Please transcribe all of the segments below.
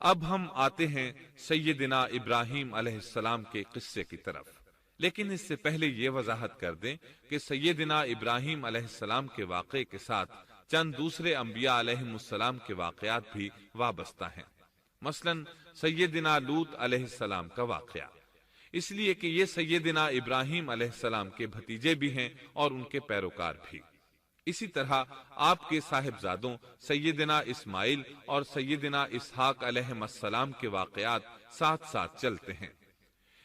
اب ہم آتے ہیں سیدنا ابراہیم علیہ السلام کے قصے کی طرف، لیکن اس سے پہلے یہ وضاحت کر دیں کہ سیدنا ابراہیم علیہ السلام کے واقعے کے ساتھ چند دوسرے انبیاء علیہم السلام کے واقعات بھی وابستہ ہیں، مثلا سیدنا لوط علیہ السلام کا واقعہ، اس لیے کہ یہ سیدنا ابراہیم علیہ السلام کے بھتیجے بھی ہیں اور ان کے پیروکار بھی۔ اسی طرح آپ کے صاحبزادوں سیدنا اسماعیل اور سیدنا اسحاق علیہ السلام کے واقعات ساتھ ساتھ چلتے ہیں۔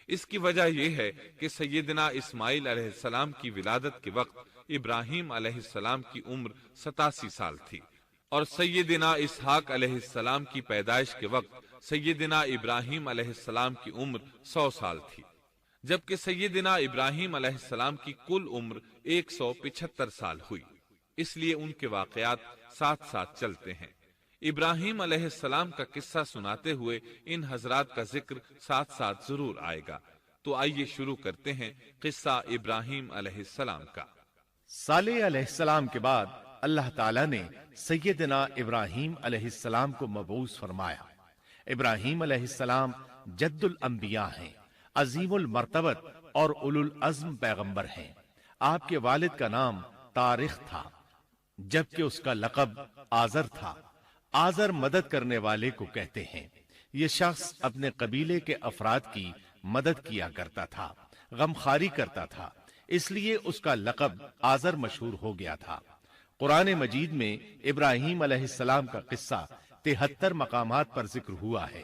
اس کی وجہ یہ ہے کہ سیدنا اسماعیل علیہ السلام کی ولادت کے وقت ابراہیم علیہ السلام کی عمر 87 سال تھی، اور سیدنا اسحاق علیہ السلام کی پیدائش کے وقت سیدنا ابراہیم علیہ السلام کی عمر 100 سال تھی، جبکہ سیدنا ابراہیم علیہ السلام کی کل عمر 175 سال ہوئی، اس لیے ان کے واقعات ساتھ ساتھ چلتے ہیں۔ ابراہیم علیہ السلام کا قصہ سناتے ہوئے ان حضرات کا ذکر ساتھ ساتھ ضرور آئے گا، تو آئیے شروع کرتے ہیں قصہ ابراہیم علیہ السلام کا۔ صالح علیہ السلام کے بعد اللہ تعالیٰ نے سیدنا ابراہیم علیہ السلام کو مبعوث فرمایا۔ ابراہیم علیہ السلام جد الانبیاء ہیں، عظیم المرتبت اور اولو العزم پیغمبر ہیں۔ آپ کے والد کا نام طارق تھا، جبکہ اس کا لقب آزر تھا۔ آزر مدد کرنے والے کو کہتے ہیں۔ یہ شخص اپنے قبیلے کے افراد کی مدد کیا کرتا تھا، غمخواری کرتا تھا، اس لیے اس کا لقب آزر مشہور ہو گیا تھا۔ قرآن مجید میں ابراہیم علیہ السلام کا قصہ 73 مقامات پر ذکر ہوا ہے۔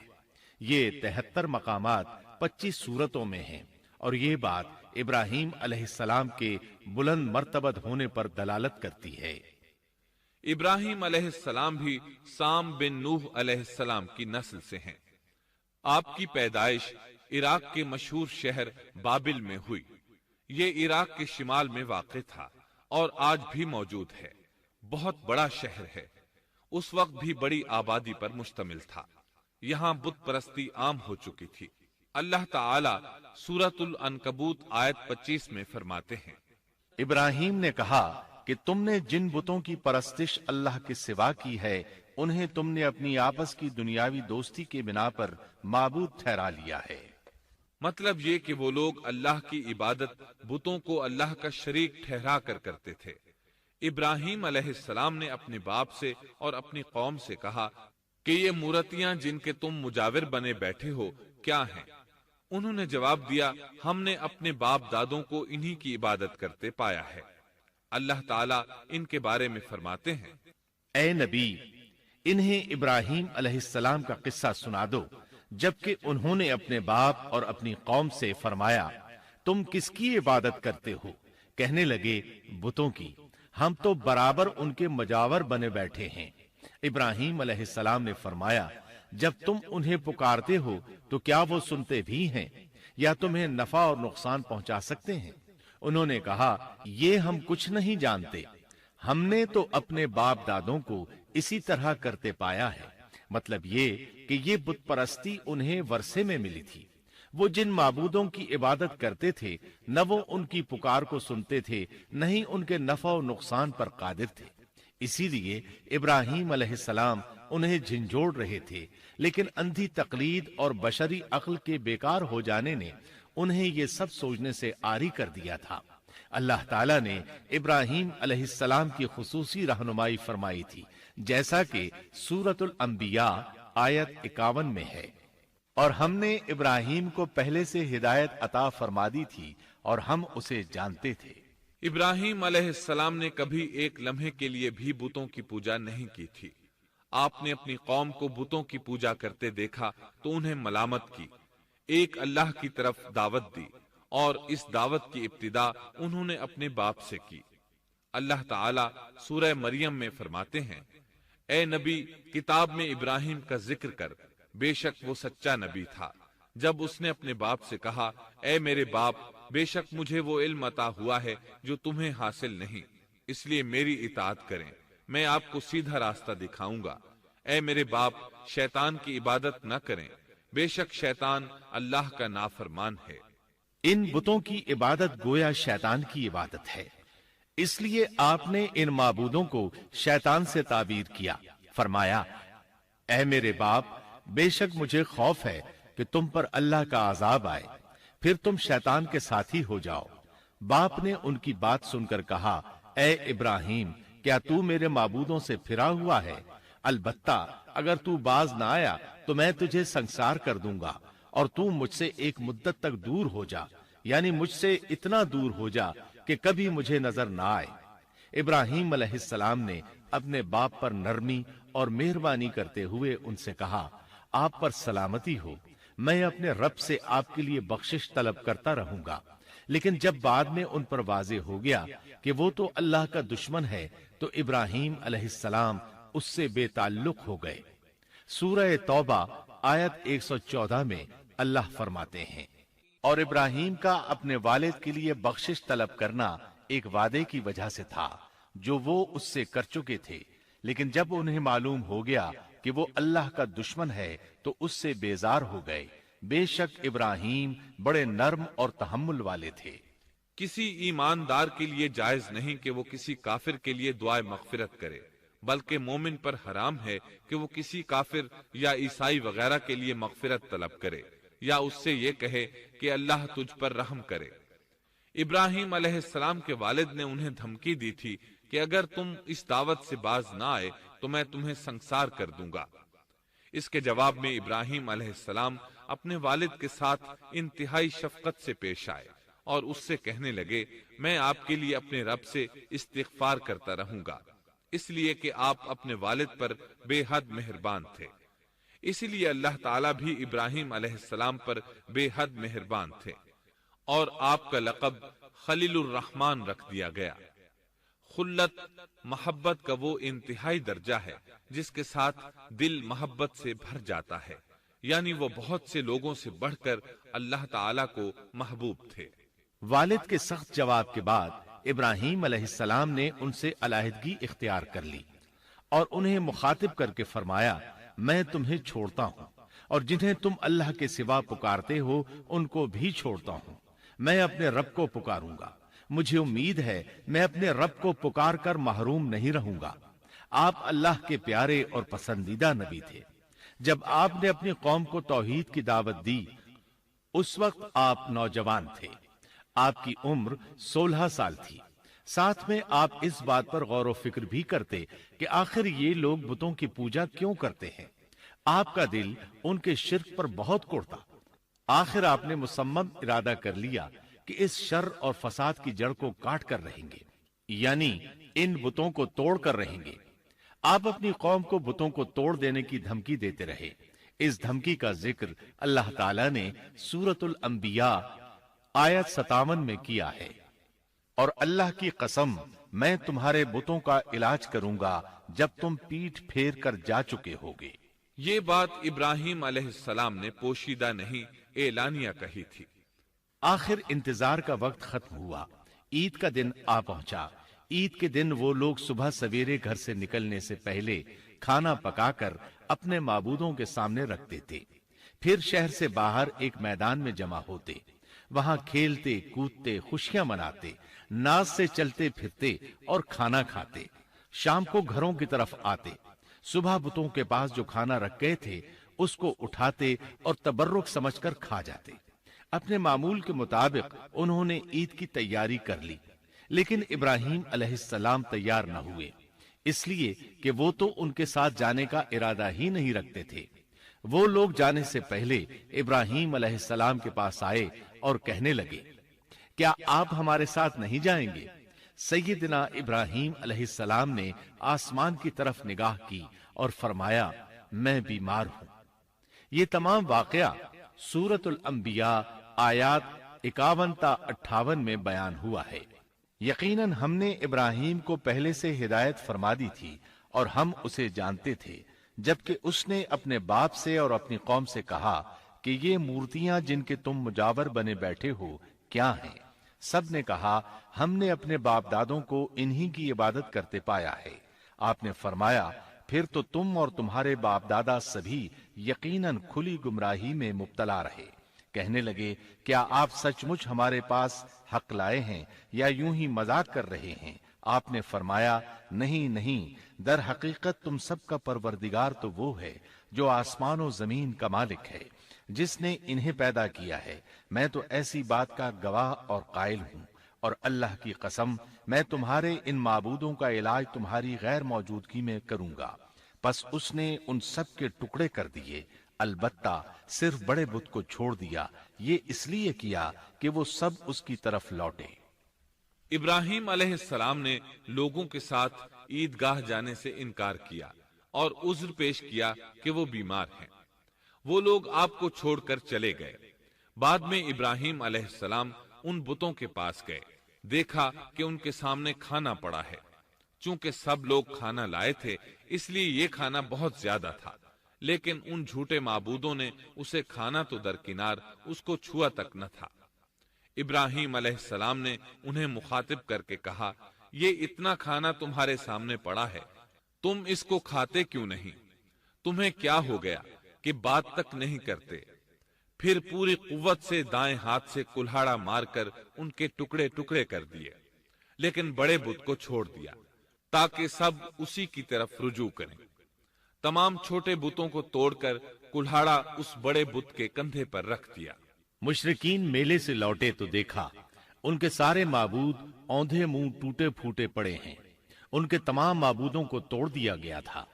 یہ 73 مقامات 25 سورتوں میں ہیں، اور یہ بات ابراہیم علیہ السلام کے بلند مرتبت ہونے پر دلالت کرتی ہے۔ ابراہیم علیہ السلام بھی سام بن نوح علیہ السلام کی نسل سے ہیں۔ آپ کی پیدائش عراق کے مشہور شہر بابل میں ہوئی۔ یہ عراق کے شمال میں واقع تھا اور آج بھی موجود ہے۔ بہت بڑا شہر ہے، اس وقت بھی بڑی آبادی پر مشتمل تھا۔ یہاں بت پرستی عام ہو چکی تھی۔ اللہ تعالی سورۃ العنکبوت آیت 25 میں فرماتے ہیں، ابراہیم نے کہا کہ تم نے جن بتوں کی پرستش اللہ کے سوا کی ہے، انہیں تم نے اپنی آپس کی دنیاوی دوستی کے بنا پر معبود ٹھہرا لیا ہے۔ مطلب یہ کہ وہ لوگ اللہ کی عبادت بتوں کو اللہ کا شریک ٹھہرا کر کرتے تھے۔ ابراہیم علیہ السلام نے اپنے باپ سے اور اپنی قوم سے کہا کہ یہ مورتیاں جن کے تم مجاور بنے بیٹھے ہو کیا ہیں؟ انہوں نے جواب دیا، ہم نے اپنے باپ دادوں کو انہی کی عبادت کرتے پایا ہے۔ اللہ تعالیٰ ان کے بارے میں فرماتے ہیں، اے نبی، انہیں ابراہیم علیہ السلام کا قصہ سنا دو، جبکہ انہوں نے اپنے باپ اور اپنی قوم سے فرمایا، تم کس کی عبادت کرتے ہو؟ کہنے لگے، بتوں کی، ہم تو برابر ان کے مجاور بنے بیٹھے ہیں۔ ابراہیم علیہ السلام نے فرمایا، جب تم انہیں پکارتے ہو تو کیا وہ سنتے بھی ہیں یا تمہیں نفع اور نقصان پہنچا سکتے ہیں؟ انہوں نے کہا، یہ ہم کچھ نہیں جانتے، ہم نے تو اپنے باپ دادوں کو اسی طرح کرتے پایا ہے۔ مطلب یہ کہ یہ بت پرستی انہیں ورثے میں ملی تھی۔ وہ جن معبودوں کی عبادت کرتے تھے، نہ وہ ان کی پکار کو سنتے تھے، نہ ہی ان کے نفع و نقصان پر قادر تھے۔ اسی لیے ابراہیم علیہ السلام انہیں جھنجھوڑ رہے تھے، لیکن اندھی تقلید اور بشری عقل کے بیکار ہو جانے نے انہیں یہ سب سوچنے سے عاری کر دیا تھا۔ اللہ تعالیٰ نے ابراہیم علیہ السلام کی خصوصی رہنمائی فرمائی تھی، جیسا کہ سورۃ الانبیاء آیت 51 میں ہے، اور ہم نے ابراہیم کو پہلے سے ہدایت عطا فرما دی تھی اور ہم اسے جانتے تھے۔ ابراہیم علیہ السلام نے کبھی ایک لمحے کے لیے بھی بتوں کی پوجا نہیں کی تھی۔ آپ نے اپنی قوم کو بتوں کی پوجا کرتے دیکھا تو انہیں ملامت کی، ایک اللہ کی طرف دعوت دی، اور اس دعوت کی ابتدا انہوں نے اپنے باپ سے کی۔ اللہ تعالیٰ سورہ مریم میں فرماتے ہیں، اے نبی، کتاب میں ابراہیم کا ذکر کر، بے شک وہ سچا نبی تھا۔ جب اس نے اپنے باپ سے کہا، اے میرے باپ، بے شک مجھے وہ علم عطا ہوا ہے جو تمہیں حاصل نہیں، اس لیے میری اطاعت کریں، میں آپ کو سیدھا راستہ دکھاؤں گا۔ اے میرے باپ، شیطان کی عبادت نہ کریں، بے شک شیطان اللہ کا نافرمان ہے۔ ان بتوں کی عبادت گویا شیطان کی عبادت ہے، اس لیے آپ نے ان معبودوں کو شیطان سے تعبیر کیا۔ فرمایا، اے میرے باپ، بے شک مجھے خوف ہے کہ تم پر اللہ کا عذاب آئے، پھر تم شیطان کے ساتھی ہو جاؤ۔ باپ نے ان کی بات سن کر کہا، اے ابراہیم، کیا تو میرے معبودوں سے پھرا ہوا ہے؟ البتہ اگر تو باز نہ آیا تو میں تجھے سنسار کر دوں گا، اور تو مجھ سے ایک مدت تک دور ہو جا، یعنی مجھ سے اتنا دور ہو جا کہ کبھی مجھے نظر نہ آئے۔ ابراہیم علیہ السلام نے اپنے باپ پر نرمی اور مہربانی کرتے ہوئے ان سے کہا، آپ پر سلامتی ہو، میں اپنے رب سے آپ کے لیے بخشش طلب کرتا رہوں گا۔ لیکن جب بعد میں ان پر واضح ہو گیا کہ وہ تو اللہ کا دشمن ہے تو ابراہیم علیہ السلام اس سے بے تعلق ہو گئے۔ سورہ توبہ آیت 114 میں اللہ فرماتے ہیں، اور ابراہیم کا اپنے والد کے لیے بخشش طلب کرنا ایک وعدے کی وجہ سے تھا جو وہ اس سے کر چکے تھے، لیکن جب انہیں معلوم ہو گیا کہ وہ اللہ کا دشمن ہے تو اس سے بیزار ہو گئے۔ بے شک ابراہیم بڑے نرم اور تحمل والے تھے۔ کسی ایماندار کے لیے جائز نہیں کہ وہ کسی کافر کے لیے دعائے مغفرت کرے، بلکہ مومن پر حرام ہے کہ وہ کسی کافر یا عیسائی وغیرہ کے لیے مغفرت طلب کرے یا اس سے یہ کہے کہ اللہ تجھ پر رحم کرے۔ ابراہیم علیہ السلام کے والد نے انہیں دھمکی دی تھی کہ اگر تم اس دعوت سے باز نہ آئے تو میں تمہیں سنسار کر دوں گا۔ اس کے جواب میں ابراہیم علیہ السلام اپنے والد کے ساتھ انتہائی شفقت سے پیش آئے اور اس سے کہنے لگے، میں آپ کے لیے اپنے رب سے استغفار کرتا رہوں گا، اس لیے کہ آپ اپنے والد پر بے حد مہربان تھے۔ اسی لیے اللہ تعالیٰ بھی ابراہیم علیہ السلام پر بے حد مہربان تھے، اور آپ کا لقب خلیل الرحمن رکھ دیا گیا۔ خلت محبت کا وہ انتہائی درجہ ہے جس کے ساتھ دل محبت سے بھر جاتا ہے، یعنی وہ بہت سے لوگوں سے بڑھ کر اللہ تعالیٰ کو محبوب تھے۔ والد کے سخت جواب کے بعد ابراہیم علیہ السلام نے ان سے علیحدگی اختیار کر لی اور انہیں مخاطب کر کے فرمایا، میں تمہیں چھوڑتا ہوں اور جنہیں تم اللہ کے سوا پکارتے ہو ان کو بھی چھوڑتا ہوں، میں اپنے رب کو پکاروں گا۔ مجھے امید ہے میں اپنے رب کو پکار کر محروم نہیں رہوں گا۔ آپ اللہ کے پیارے اور پسندیدہ نبی تھے۔ جب آپ نے اپنی قوم کو توحید کی دعوت دی اس وقت آپ نوجوان تھے، آپ کی عمر 16 سال تھی۔ ساتھ میں آپ اس بات پر غور و فکر بھی کرتے کہ آخر یہ لوگ بتوں کی پوجا کیوں کرتے ہیں۔ آپ کا دل ان کے شرک پر بہت کوڑتا۔ آخر آپ نے مصمم ارادہ کر لیا کہ اس شر اور فساد کی جڑ کو کاٹ کر رہیں گے، یعنی ان بتوں کو توڑ کر رہیں گے۔ آپ اپنی قوم کو بتوں کو توڑ دینے کی دھمکی دیتے رہے۔ اس دھمکی کا ذکر اللہ تعالیٰ نے سورۃ الانبیاء آیت 57 میں کیا ہے، اور اللہ کی قسم میں تمہارے بتوں کا علاج کروں گا جب تم پیٹھ پھیر کر جا چکے ہوگے۔ یہ بات ابراہیم علیہ السلام نے پوشیدہ نہیں اعلانیہ کہی تھی۔ آخر انتظار کا وقت ختم ہوا، عید کا دن آ پہنچا۔ عید کے دن وہ لوگ صبح سویرے گھر سے نکلنے سے پہلے کھانا پکا کر اپنے معبودوں کے سامنے رکھتے تھے، پھر شہر سے باہر ایک میدان میں جمع ہوتے، وہاں کھیلتے کودتے خوشیاں مناتے، ناز سے چلتے پھرتے اور کھانا کھاتے۔ شام کو گھروں کی طرف آتے، صبح بتوں کے پاس جو کھانا رکھ گئے تھے اس کو اٹھاتے اور تبرک سمجھ کر کھا جاتے۔ اپنے معمول کے مطابق انہوں نے عید کی تیاری کر لی، لیکن ابراہیم علیہ السلام تیار نہ ہوئے، اس لیے کہ وہ تو ان کے ساتھ جانے کا ارادہ ہی نہیں رکھتے تھے۔ وہ لوگ جانے سے پہلے ابراہیم علیہ السلام کے پاس آئے اور کہنے لگے، کیا آپ ہمارے ساتھ نہیں جائیں گے؟ سیدنا ابراہیم علیہ السلام نے آسمان کی طرف نگاہ کی اور فرمایا، میں بیمار ہوں۔ یہ تمام واقعہ سورۃ الانبیاء آیات 51 تا 58 میں بیان ہوا ہے۔ یقیناً ہم نے ابراہیم کو پہلے سے ہدایت فرما دی تھی اور ہم اسے جانتے تھے، جبکہ اس نے اپنے باپ سے اور اپنی قوم سے کہا کہ یہ مورتیاں جن کے تم مجاور بنے بیٹھے ہو کیا ہیں؟ سب نے کہا، ہم نے اپنے باپ دادوں کو انہی کی عبادت کرتے پایا ہے۔ آپ نے فرمایا، پھر تو تم اور تمہارے باپ دادا سبھی یقیناً کھلی گمراہی میں مبتلا رہے۔ کہنے لگے، کیا آپ سچ مچ ہمارے پاس حق لائے ہیں یا یوں ہی مذاق کر رہے ہیں؟ آپ نے فرمایا نہیں نہیں، در حقیقت تم سب کا پروردگار تو وہ ہے جو آسمان و زمین کا مالک ہے، جس نے انہیں پیدا کیا ہے، میں تو ایسی بات کا گواہ اور قائل ہوں، اور اللہ کی قسم میں تمہارے ان معبودوں کا علاج تمہاری غیر موجودگی میں کروں گا۔ پس اس نے ان سب کے ٹکڑے کر دیے، البتہ صرف بڑے بت کو چھوڑ دیا، یہ اس لیے کیا کہ وہ سب اس کی طرف لوٹے۔ ابراہیم علیہ السلام نے لوگوں کے ساتھ عیدگاہ جانے سے انکار کیا اور عذر پیش کیا کہ وہ بیمار ہیں۔ وہ لوگ آپ کو چھوڑ کر چلے گئے۔ بعد میں ابراہیم علیہ السلام ان بتوں کے پاس گئے، دیکھا کہ ان کے سامنے کھانا پڑا ہے۔ چونکہ سب لوگ کھانا لائے تھے اس لیے یہ کھانا بہت زیادہ تھا، لیکن ان جھوٹے معبودوں نے اسے کھانا تو درکنار اس کو چھوا تک نہ تھا۔ ابراہیم علیہ السلام نے انہیں مخاطب کر کے کہا، یہ اتنا کھانا تمہارے سامنے پڑا ہے، تم اس کو کھاتے کیوں نہیں؟ تمہیں کیا ہو گیا کہ بات تک نہیں کرتے؟ پھر پوری قوت سے دائیں ہاتھ سے کلہاڑا مار کر ان کے ٹکڑے ٹکڑے کر دیے، لیکن بڑے بت کو چھوڑ دیا تاکہ سب اسی کی طرف رجوع کریں۔ تمام چھوٹے بتوں کو توڑ کر کلہاڑا اس بڑے بت کے کندھے پر رکھ دیا۔ مشرکین میلے سے لوٹے تو دیکھا ان کے سارے معبود اوندھے منہ ٹوٹے پھوٹے پڑے ہیں، ان کے تمام معبودوں کو توڑ دیا گیا تھا۔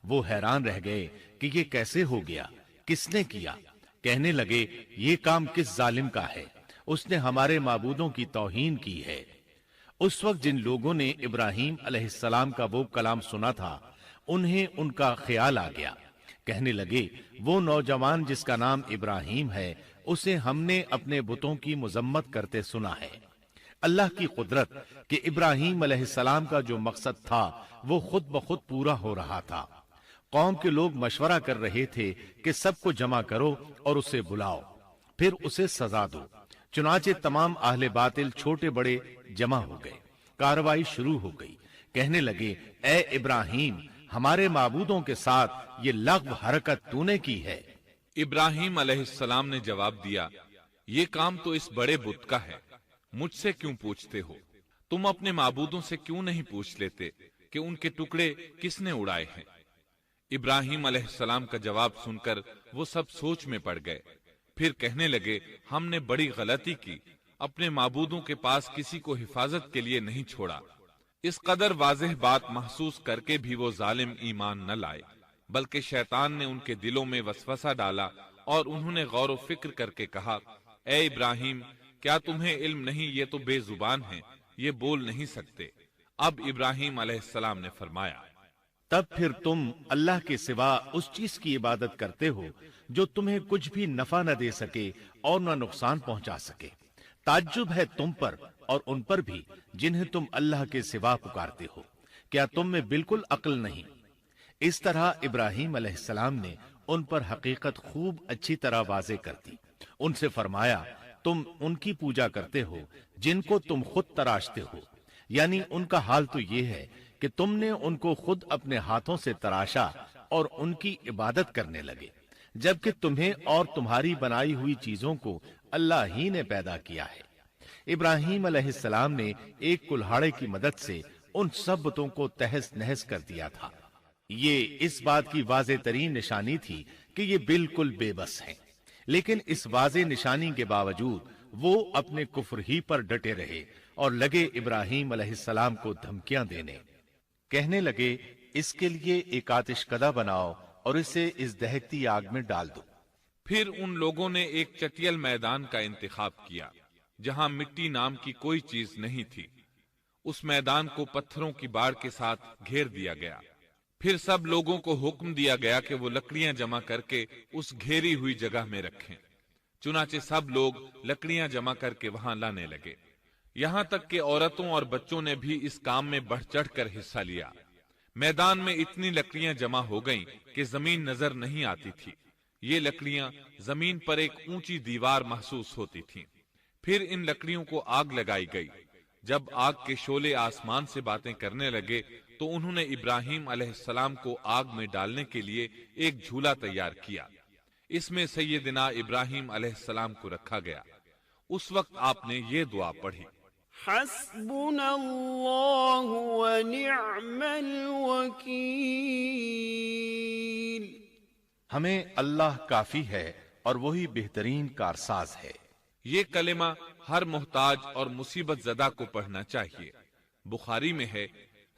وہ حیران رہ گئے کہ یہ کیسے ہو گیا، کس نے کیا؟ کہنے لگے یہ کام کس ظالم کا ہے، اس نے ہمارے معبودوں کی توہین کی ہے۔ اس وقت جن لوگوں نے ابراہیم علیہ السلام کا وہ کلام سنا تھا انہیں ان کا خیال آ گیا، کہنے لگے وہ نوجوان جس کا نام ابراہیم ہے اسے ہم نے اپنے بتوں کی مذمت کرتے سنا ہے۔ اللہ کی قدرت کہ ابراہیم علیہ السلام کا جو مقصد تھا وہ خود بخود پورا ہو رہا تھا۔ قوم کے لوگ مشورہ کر رہے تھے کہ سب کو جمع کرو اور اسے بلاؤ، پھر اسے سزا دو۔ چنانچہ تمام اہل باطل چھوٹے بڑے جمع ہو گئے، کارروائی شروع ہو گئی۔ کہنے لگے اے ابراہیم، ہمارے معبودوں کے ساتھ یہ لغو حرکت تو نے کی ہے۔ ابراہیم علیہ السلام نے جواب دیا، یہ کام تو اس بڑے بت کا ہے، مجھ سے کیوں پوچھتے ہو؟ تم اپنے معبودوں سے کیوں نہیں پوچھ لیتے کہ ان کے ٹکڑے کس نے اڑائے ہیں؟ ابراہیم علیہ السلام کا جواب سن کر وہ سب سوچ میں پڑ گئے، پھر کہنے لگے ہم نے بڑی غلطی کی، اپنے معبودوں کے پاس کسی کو حفاظت کے لیے نہیں چھوڑا۔ اس قدر واضح بات محسوس کر کے بھی وہ ظالم ایمان نہ لائے، بلکہ شیطان نے ان کے دلوں میں وسوسہ ڈالا اور انہوں نے غور و فکر کر کے کہا، اے ابراہیم، کیا تمہیں علم نہیں یہ تو بے زبان ہیں، یہ بول نہیں سکتے۔ اب ابراہیم علیہ السلام نے فرمایا، تب پھر تم اللہ کے سوا اس چیز کی عبادت کرتے ہو جو تمہیں کچھ بھی نفع نہ دے سکے اور نہ نقصان پہنچا سکے۔ تعجب ہے تم پر اور ان پر بھی جنہیں تم اللہ کے سوا پکارتے ہو، کیا تم میں بالکل عقل نہیں؟ اس طرح ابراہیم علیہ السلام نے ان پر حقیقت خوب اچھی طرح واضح کر دی۔ ان سے فرمایا تم ان کی پوجا کرتے ہو جن کو تم خود تراشتے ہو، یعنی ان کا حال تو یہ ہے کہ تم نے ان کو خود اپنے ہاتھوں سے تراشا اور ان کی عبادت کرنے لگے، جبکہ تمہیں اور تمہاری بنائی ہوئی چیزوں کو اللہ ہی نے پیدا کیا ہے۔ ابراہیم علیہ السلام نے ایک کلہاڑے کی مدد سے ان سب بتوں کو تہس نہس کر دیا تھا۔ یہ اس بات کی واضح ترین نشانی تھی کہ یہ بالکل بے بس ہیں، لیکن اس واضح نشانی کے باوجود وہ اپنے کفر ہی پر ڈٹے رہے اور لگے ابراہیم علیہ السلام کو دھمکیاں دینے۔ کہنے لگے اس کے لیے ایک آتش کدہ بناؤ اور اسے اس دہکتی آگ میں ڈال دو۔ پھر ان لوگوں نے ایک چٹیل میدان کا انتخاب کیا جہاں مٹی نام کی کوئی چیز نہیں تھی۔ اس میدان کو پتھروں کی باڑ کے ساتھ گھیر دیا گیا۔ پھر سب لوگوں کو حکم دیا گیا کہ وہ لکڑیاں جمع کر کے اس گھیری ہوئی جگہ میں رکھیں۔ چنانچہ سب لوگ لکڑیاں جمع کر کے وہاں لانے لگے، یہاں تک کہ عورتوں اور بچوں نے بھی اس کام میں بڑھ چڑھ کر حصہ لیا۔ میدان میں اتنی لکڑیاں جمع ہو گئیں کہ زمین نظر نہیں آتی تھی۔ یہ لکڑیاں زمین پر ایک اونچی دیوار محسوس ہوتی تھیں۔ پھر ان لکڑیوں کو آگ لگائی گئی۔ جب آگ کے شعلے آسمان سے باتیں کرنے لگے تو انہوں نے ابراہیم علیہ السلام کو آگ میں ڈالنے کے لیے ایک جھولا تیار کیا۔ اس میں سیدنا ابراہیم علیہ السلام کو رکھا گیا۔ اس وقت آپ نے یہ دعا پڑھی، حسبنا اللہ ونعم الوکیل۔ ہمیں اللہ کافی ہے اور وہی بہترین کارساز ہے۔ یہ کلمہ ہر محتاج اور مصیبت زدہ کو پڑھنا چاہیے۔ بخاری میں ہے،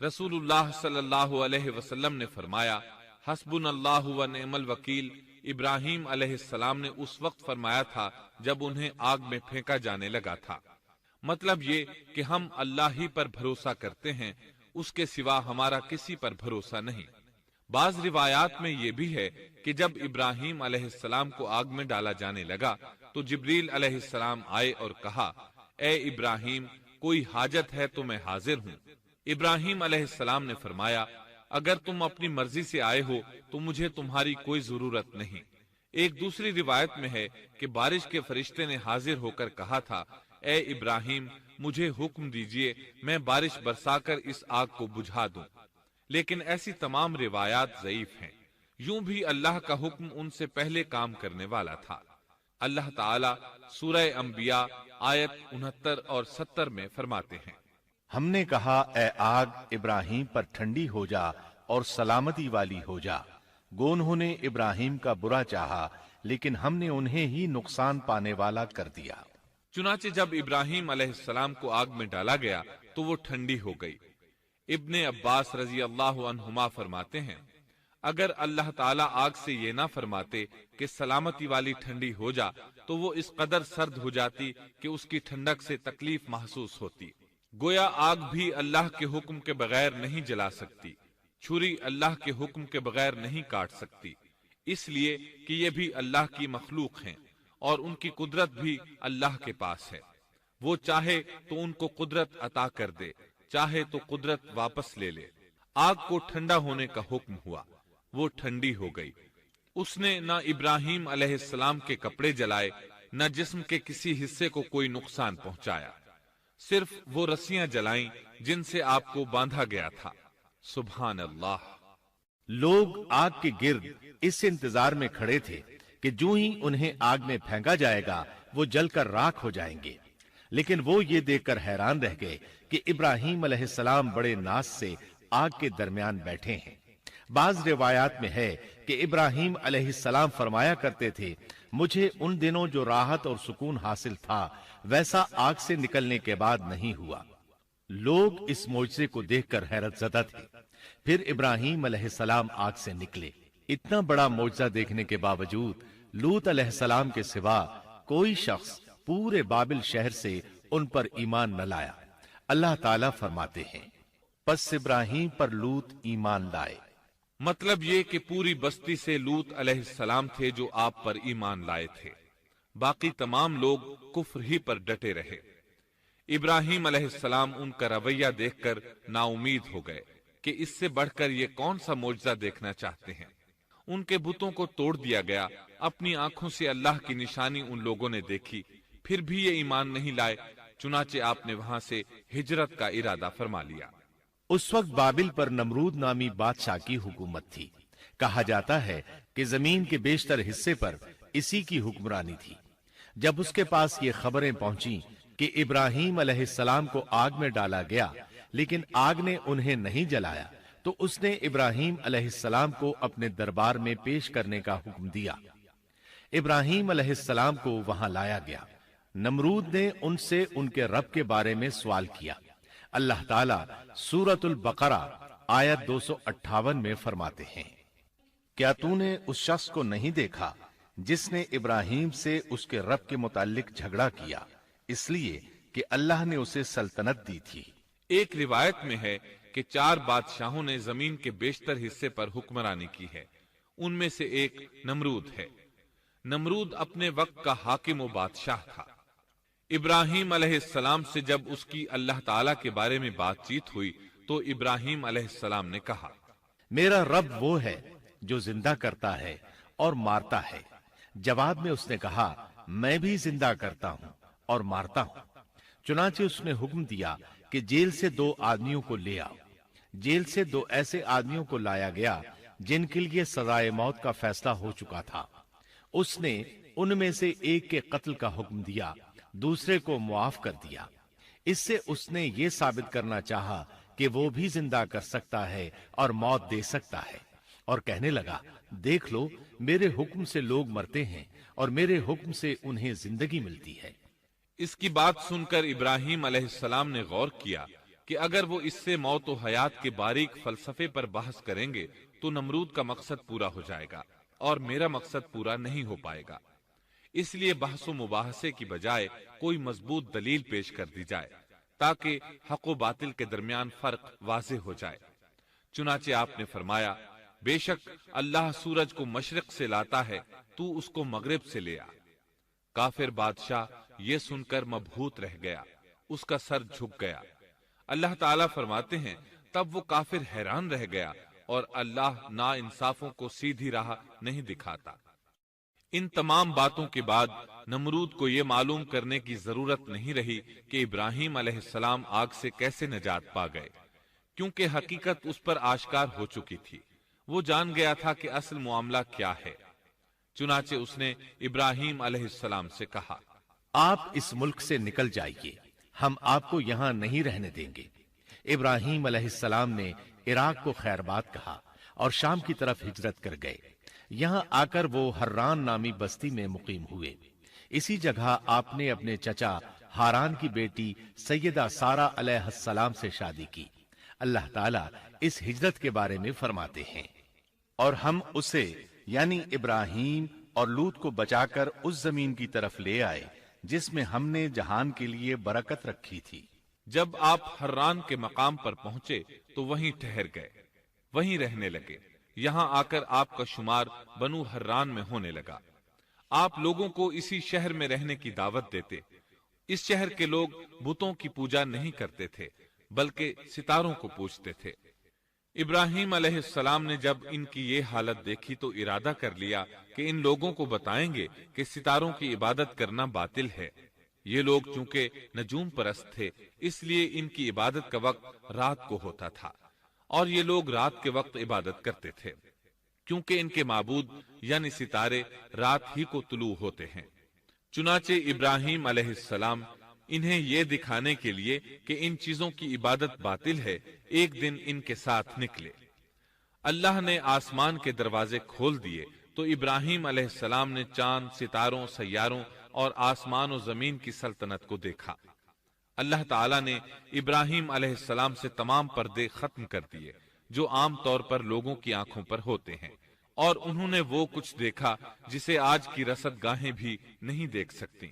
رسول اللہ صلی اللہ علیہ وسلم نے فرمایا، حسبنا اللہ و نعم الوکیل ابراہیم علیہ السلام نے اس وقت فرمایا تھا جب انہیں آگ میں پھینکا جانے لگا تھا۔ مطلب یہ کہ ہم اللہ ہی پر بھروسہ کرتے ہیں، اس کے سوا ہمارا کسی پر بھروسہ نہیں۔ بعض روایات میں یہ بھی ہے کہ جب ابراہیم علیہ السلام کو آگ میں ڈالا جانے لگا تو جبریل علیہ السلام آئے اور کہا، اے ابراہیم، کوئی حاجت ہے تو میں حاضر ہوں۔ ابراہیم علیہ السلام نے فرمایا، اگر تم اپنی مرضی سے آئے ہو تو مجھے تمہاری کوئی ضرورت نہیں۔ ایک دوسری روایت میں ہے کہ بارش کے فرشتے نے حاضر ہو کر کہا تھا، اے ابراہیم، مجھے حکم دیجئے میں بارش برسا کر اس آگ کو بجھا دوں۔ لیکن ایسی تمام روایات ضعیف ہیں۔ یوں بھی اللہ کا حکم ان سے پہلے کام کرنے والا تھا۔ اللہ تعالی سورہ انبیاء آیت 69 اور 70 میں فرماتے ہیں، ہم نے کہا، اے آگ ابراہیم پر ٹھنڈی ہو جا اور سلامتی والی ہو جا۔ گو انہوں نے ابراہیم کا برا چاہا لیکن ہم نے انہیں ہی نقصان پانے والا کر دیا۔ چنانچہ جب ابراہیم علیہ السلام کو آگ میں ڈالا گیا تو وہ ٹھنڈی ہو گئی۔ ابن عباس رضی اللہ عنہما فرماتے ہیں، اگر اللہ تعالیٰ آگ سے یہ نہ فرماتے کہ سلامتی والی ٹھنڈی ہو جا تو وہ اس قدر سرد ہو جاتی کہ اس کی ٹھنڈک سے تکلیف محسوس ہوتی۔ گویا آگ بھی اللہ کے حکم کے بغیر نہیں جلا سکتی، چھری اللہ کے حکم کے بغیر نہیں کاٹ سکتی، اس لیے کہ یہ بھی اللہ کی مخلوق ہیں اور ان کی قدرت بھی اللہ کے پاس ہے۔ وہ چاہے تو ان کو قدرت عطا کر دے، چاہے تو قدرت واپس لے لے۔ آگ کو ٹھنڈا ہونے کا حکم ہوا، وہ ٹھنڈی ہو گئی۔ اس نے نہ ابراہیم علیہ السلام کے کپڑے جلائے، نہ جسم کے کسی حصے کو کوئی نقصان پہنچایا، صرف وہ رسیاں جلائیں جن سے آپ کو باندھا گیا تھا۔ سبحان اللہ۔ لوگ آگ کے گرد اس انتظار میں کھڑے تھے کہ جو ہی انہیں آگ میں پھینکا جائے گا وہ جل کر راکھ ہو جائیں گے، لیکن وہ یہ دیکھ کر حیران رہ گئے کہ ابراہیم علیہ السلام بڑے ناز سے آگ کے درمیان بیٹھے ہیں۔ بعض روایات میں ہے کہ ابراہیم علیہ السلام فرمایا کرتے تھے، مجھے ان دنوں جو راحت اور سکون حاصل تھا ویسا آگ سے نکلنے کے بعد نہیں ہوا۔ لوگ اس معجزے کو دیکھ کر حیرت زدہ تھے۔ پھر ابراہیم علیہ السلام آگ سے نکلے۔ اتنا بڑا معجزہ دیکھنے کے باوجود لوط علیہ السلام کے سوا کوئی شخص پورے بابل شہر سے ان پر ایمان نہ لایا۔ اللہ تعالیٰ فرماتے ہیں، پس ابراہیم پر لوط ایمان لائے۔ مطلب یہ کہ پوری بستی سے لوط علیہ السلام تھے جو آپ پر ایمان لائے تھے، باقی تمام لوگ کفر ہی پر ڈٹے رہے۔ ابراہیم علیہ السلام ان کا رویہ دیکھ کر نا امید ہو گئے کہ اس سے بڑھ کر یہ کون سا معجزہ دیکھنا چاہتے ہیں۔ ان کے بتوں کو توڑ دیا گیا، اپنی آنکھوں سے اللہ کی نشانی ان لوگوں نے دیکھی، پھر بھی یہ ایمان نہیں لائے، چنانچہ آپ نے وہاں سے ہجرت کا ارادہ فرما لیا۔ اس وقت بابل پر نمرود نامی بادشاہ کی حکومت تھی۔ کہا جاتا ہے کہ زمین کے بیشتر حصے پر اسی کی حکمرانی تھی۔ جب اس کے پاس یہ خبریں پہنچیں کہ ابراہیم علیہ السلام کو آگ میں ڈالا گیا لیکن آگ نے انہیں نہیں جلایا، تو اس نے ابراہیم علیہ السلام کو اپنے دربار میں پیش کرنے کا حکم دیا۔ ابراہیم علیہ السلام کو وہاں لایا گیا۔ نمرود نے ان سے ان کے رب کے بارے میں سوال کیا۔ اللہ تعالیٰ سورۃ البقرہ آیت 258 میں فرماتے ہیں، کیا تو نے اس شخص کو نہیں دیکھا جس نے ابراہیم سے اس کے رب کے متعلق جھگڑا کیا، اس لیے کہ اللہ نے اسے سلطنت دی تھی۔ ایک روایت میں ہے کہ 4 بادشاہوں نے زمین کے بیشتر حصے پر حکمرانی کی ہے، ان میں سے ایک نمرود ہے۔ نمرود اپنے وقت کا حاکم و بادشاہ تھا۔ ابراہیم علیہ السلام سے جب اس کی اللہ تعالیٰ کے بارے میں بات چیت ہوئی تو ابراہیم علیہ السلام نے کہا، میرا رب وہ ہے جو زندہ کرتا ہے اور مارتا ہے۔ جواب میں اس نے کہا، میں بھی زندہ کرتا ہوں اور مارتا ہوں۔ چنانچہ اس نے حکم دیا کہ جیل سے 2 آدمیوں کو لے آؤ۔ جیل سے 2 ایسے آدمیوں کو لایا گیا جن کے لیے سزائے موت کا فیصلہ ہو چکا تھا۔ اس نے ان میں سے ایک کے قتل کا حکم دیا، دوسرے کو معاف کر دیا۔ اس سے اس نے یہ ثابت کرنا چاہا کہ وہ بھی زندہ کر سکتا ہے اور موت دے سکتا ہے، اور کہنے لگا دیکھ لو میرے حکم سے لوگ مرتے ہیں اور میرے حکم سے انہیں زندگی ملتی ہے۔ اس کی بات سن کر ابراہیم علیہ السلام نے غور کیا کہ اگر وہ اس سے موت و حیات کے باریک فلسفے پر بحث کریں گے تو نمرود کا مقصد پورا ہو جائے گا اور میرا مقصد پورا نہیں ہو پائے گا۔ اس لیے بحث و مباحثے کی بجائے کوئی مضبوط دلیل پیش کر دی جائے تاکہ حق و باطل کے درمیان فرق واضح ہو جائے۔ چنانچہ آپ نے فرمایا بے شک اللہ سورج کو مشرق سے لاتا ہے، تو اس کو مغرب سے لے آ۔ کافر بادشاہ یہ سن کر مبہوت رہ گیا، اس کا سر جھک گیا۔ اللہ تعالیٰ فرماتے ہیں تب وہ کافر حیران رہ گیا اور اللہ نا انصافوں کو سیدھی راہ نہیں دکھاتا۔ ان تمام باتوں کے بعد نمرود کو یہ معلوم کرنے کی ضرورت نہیں رہی کہ ابراہیم علیہ السلام آگ سے کیسے نجات پا گئے، کیونکہ حقیقت اس پر آشکار ہو چکی تھی۔ وہ جان گیا تھا کہ اصل معاملہ کیا ہے۔ چنانچہ اس نے ابراہیم علیہ السلام سے کہا آپ اس ملک سے نکل جائیے، ہم آپ کو یہاں نہیں رہنے دیں گے۔ ابراہیم علیہ السلام نے عراق کو خیر بات کہا اور شام کی طرف ہجرت کر گئے۔ یہاں آ کر وہ حران نامی بستی میں مقیم ہوئے۔ اسی جگہ آپ نے اپنے چچا ہاران کی بیٹی سیدہ سارہ علیہ السلام سے شادی کی۔ اللہ تعالیٰ اس ہجرت کے بارے میں فرماتے ہیں اور ہم اسے یعنی ابراہیم اور لوط کو بچا کر اس زمین کی طرف لے آئے جس میں ہم نے جہان کے لیے برکت رکھی تھی۔ جب آپ حران کے مقام پر پہنچے تو وہیں ٹھہر گئے، وہیں رہنے لگے۔ یہاں آ کر آپ کا شمار بنو حران میں ہونے لگا۔ آپ لوگوں کو اسی شہر میں رہنے کی دعوت دیتے۔ اس شہر کے لوگ بتوں کی پوجا نہیں کرتے تھے بلکہ ستاروں کو پوجتے تھے۔ ابراہیم علیہ السلام نے جب ان کی یہ حالت دیکھی تو ارادہ کر لیا کہ ان لوگوں کو بتائیں گے کہ ستاروں کی عبادت کرنا باطل ہے۔ یہ لوگ چونکہ نجوم پرست تھے اس لیے ان کی عبادت کا وقت رات کو ہوتا تھا، اور یہ لوگ رات کے وقت عبادت کرتے تھے کیونکہ ان کے معبود یعنی ستارے رات ہی کو طلوع ہوتے ہیں۔ چنانچہ ابراہیم علیہ السلام انہیں یہ دکھانے کے لیے کہ ان چیزوں کی عبادت باطل ہے ایک دن ان کے ساتھ نکلے۔ اللہ نے آسمان کے دروازے کھول دیے تو ابراہیم علیہ السلام نے چاند، ستاروں، سیاروں اور آسمان و زمین کی سلطنت کو دیکھا۔ اللہ تعالیٰ نے ابراہیم علیہ السلام سے تمام پردے ختم کر دیے جو عام طور پر لوگوں کی آنکھوں پر ہوتے ہیں، اور انہوں نے وہ کچھ دیکھا جسے آج کی رصد گاہیں بھی نہیں دیکھ سکتی۔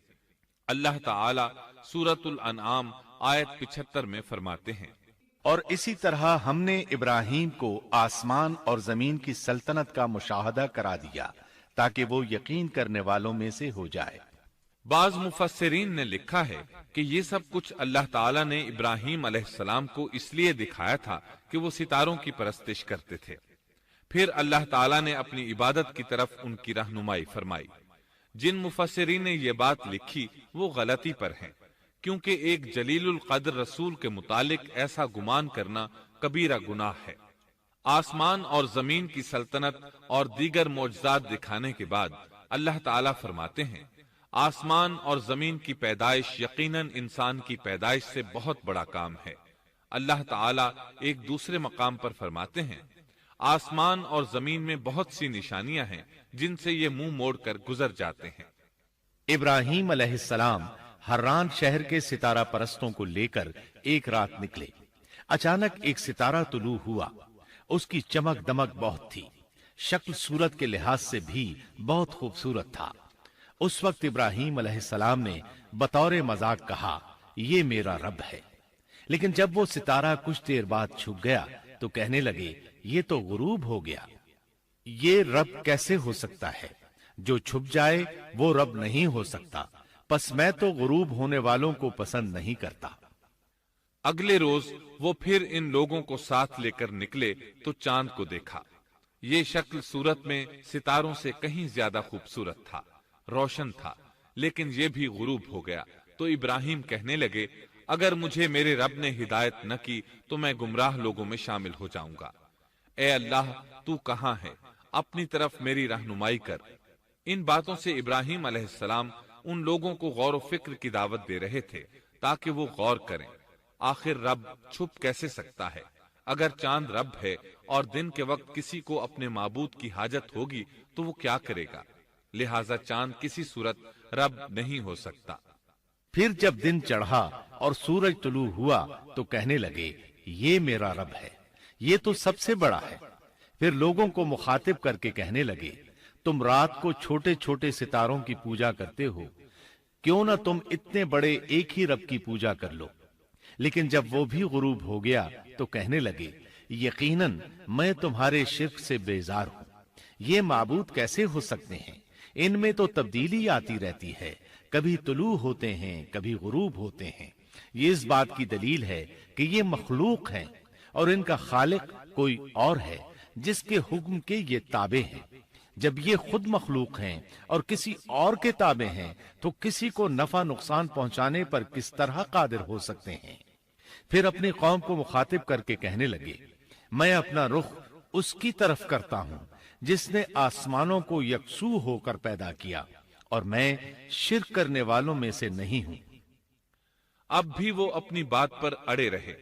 اللہ تعالیٰ سورۃ الانعام آیت 75 میں فرماتے ہیں اور اسی طرح ہم نے ابراہیم کو آسمان اور زمین کی سلطنت کا مشاہدہ کرا دیا تاکہ وہ یقین کرنے والوں میں سے ہو جائے۔ بعض مفسرین نے لکھا ہے کہ یہ سب کچھ اللہ تعالیٰ نے ابراہیم علیہ السلام کو اس لیے دکھایا تھا کہ وہ ستاروں کی پرستش کرتے تھے۔ پھر اللہ تعالیٰ نے اپنی عبادت کی طرف ان کی رہنمائی فرمائی۔ جن مفسرین نے یہ بات لکھی وہ غلطی پر ہیں، کیونکہ ایک جلیل القدر رسول کے متعلق ایسا گمان کرنا کبیرہ گناہ ہے۔ آسمان اور زمین کی سلطنت اور دیگر معجزات دکھانے کے بعد اللہ تعالیٰ فرماتے ہیں آسمان اور زمین کی پیدائش یقیناً انسان کی پیدائش سے بہت بڑا کام ہے۔ اللہ تعالیٰ ایک دوسرے مقام پر فرماتے ہیں آسمان اور زمین میں بہت سی نشانیاں ہیں جن سے یہ منہ موڑ کر گزر جاتے ہیں۔ ابراہیم علیہ السلام حران شہر کے ستارہ پرستوں کو لے کر ایک رات نکلے۔ اچانک ایک ستارہ طلوع ہوا، اس کی چمک دمک بہت تھی، شکل صورت کے لحاظ سے بھی بہت خوبصورت تھا۔ اس وقت ابراہیم علیہ السلام نے بطور مذاق کہا یہ میرا رب ہے، لیکن جب وہ ستارہ کچھ دیر بعد چھپ گیا تو کہنے لگے یہ تو غروب ہو گیا۔ یہ رب کیسے ہو سکتا ہے؟ جو چھپ جائے وہ رب نہیں ہو سکتا، پس میں تو غروب ہونے والوں کو پسند نہیں کرتا۔ اگلے روز وہ پھر ان لوگوں کو ساتھ لے کر نکلے تو چاند کو دیکھا۔ یہ شکل صورت میں ستاروں سے کہیں زیادہ خوبصورت تھا، روشن تھا، لیکن یہ بھی غروب ہو گیا تو ابراہیم کہنے لگے اگر مجھے میرے رب نے ہدایت نہ کی تو میں گمراہ لوگوں میں شامل ہو جاؤں گا۔ اے اللہ تو کہاں ہے؟ اپنی طرف میری رہنمائی کر۔ ان باتوں سے ابراہیم علیہ السلام ان لوگوں کو غور و فکر کی دعوت دے رہے تھے تاکہ وہ غور کریں، آخر رب چھپ کیسے سکتا ہے؟ اگر چاند رب ہے اور دن کے وقت کسی کو اپنے معبود کی حاجت ہوگی تو وہ کیا کرے گا؟ لہذا چاند کسی صورت رب نہیں ہو سکتا۔ پھر جب دن چڑھا اور سورج طلوع ہوا تو کہنے لگے یہ میرا رب ہے، یہ تو سب سے بڑا ہے۔ پھر لوگوں کو مخاطب کر کے کہنے لگے تم رات کو چھوٹے چھوٹے ستاروں کی پوجا کرتے ہو، کیوں نہ تم اتنے بڑے ایک ہی رب کی پوجا کر لو۔ لیکن جب وہ بھی غروب ہو گیا تو کہنے لگے یقیناً میں تمہارے شرک سے بیزار ہوں، یہ معبود کیسے ہو سکتے ہیں؟ ان میں تو تبدیلی آتی رہتی ہے، کبھی طلوع ہوتے ہیں کبھی غروب ہوتے ہیں۔ یہ اس بات کی دلیل ہے کہ یہ مخلوق ہیں اور ان کا خالق کوئی اور ہے جس کے حکم کے یہ تابع ہیں۔ جب یہ خود مخلوق ہیں اور کسی اور کے تابع ہیں تو کسی کو نفع نقصان پہنچانے پر کس طرح قادر ہو سکتے ہیں؟ پھر اپنی قوم کو مخاطب کر کے کہنے لگے میں اپنا رخ اس کی طرف کرتا ہوں جس نے آسمانوں کو یکسو ہو کر پیدا کیا، اور میں شرک کرنے والوں میں سے نہیں ہوں۔ اب بھی وہ اپنی بات پر اڑے رہے۔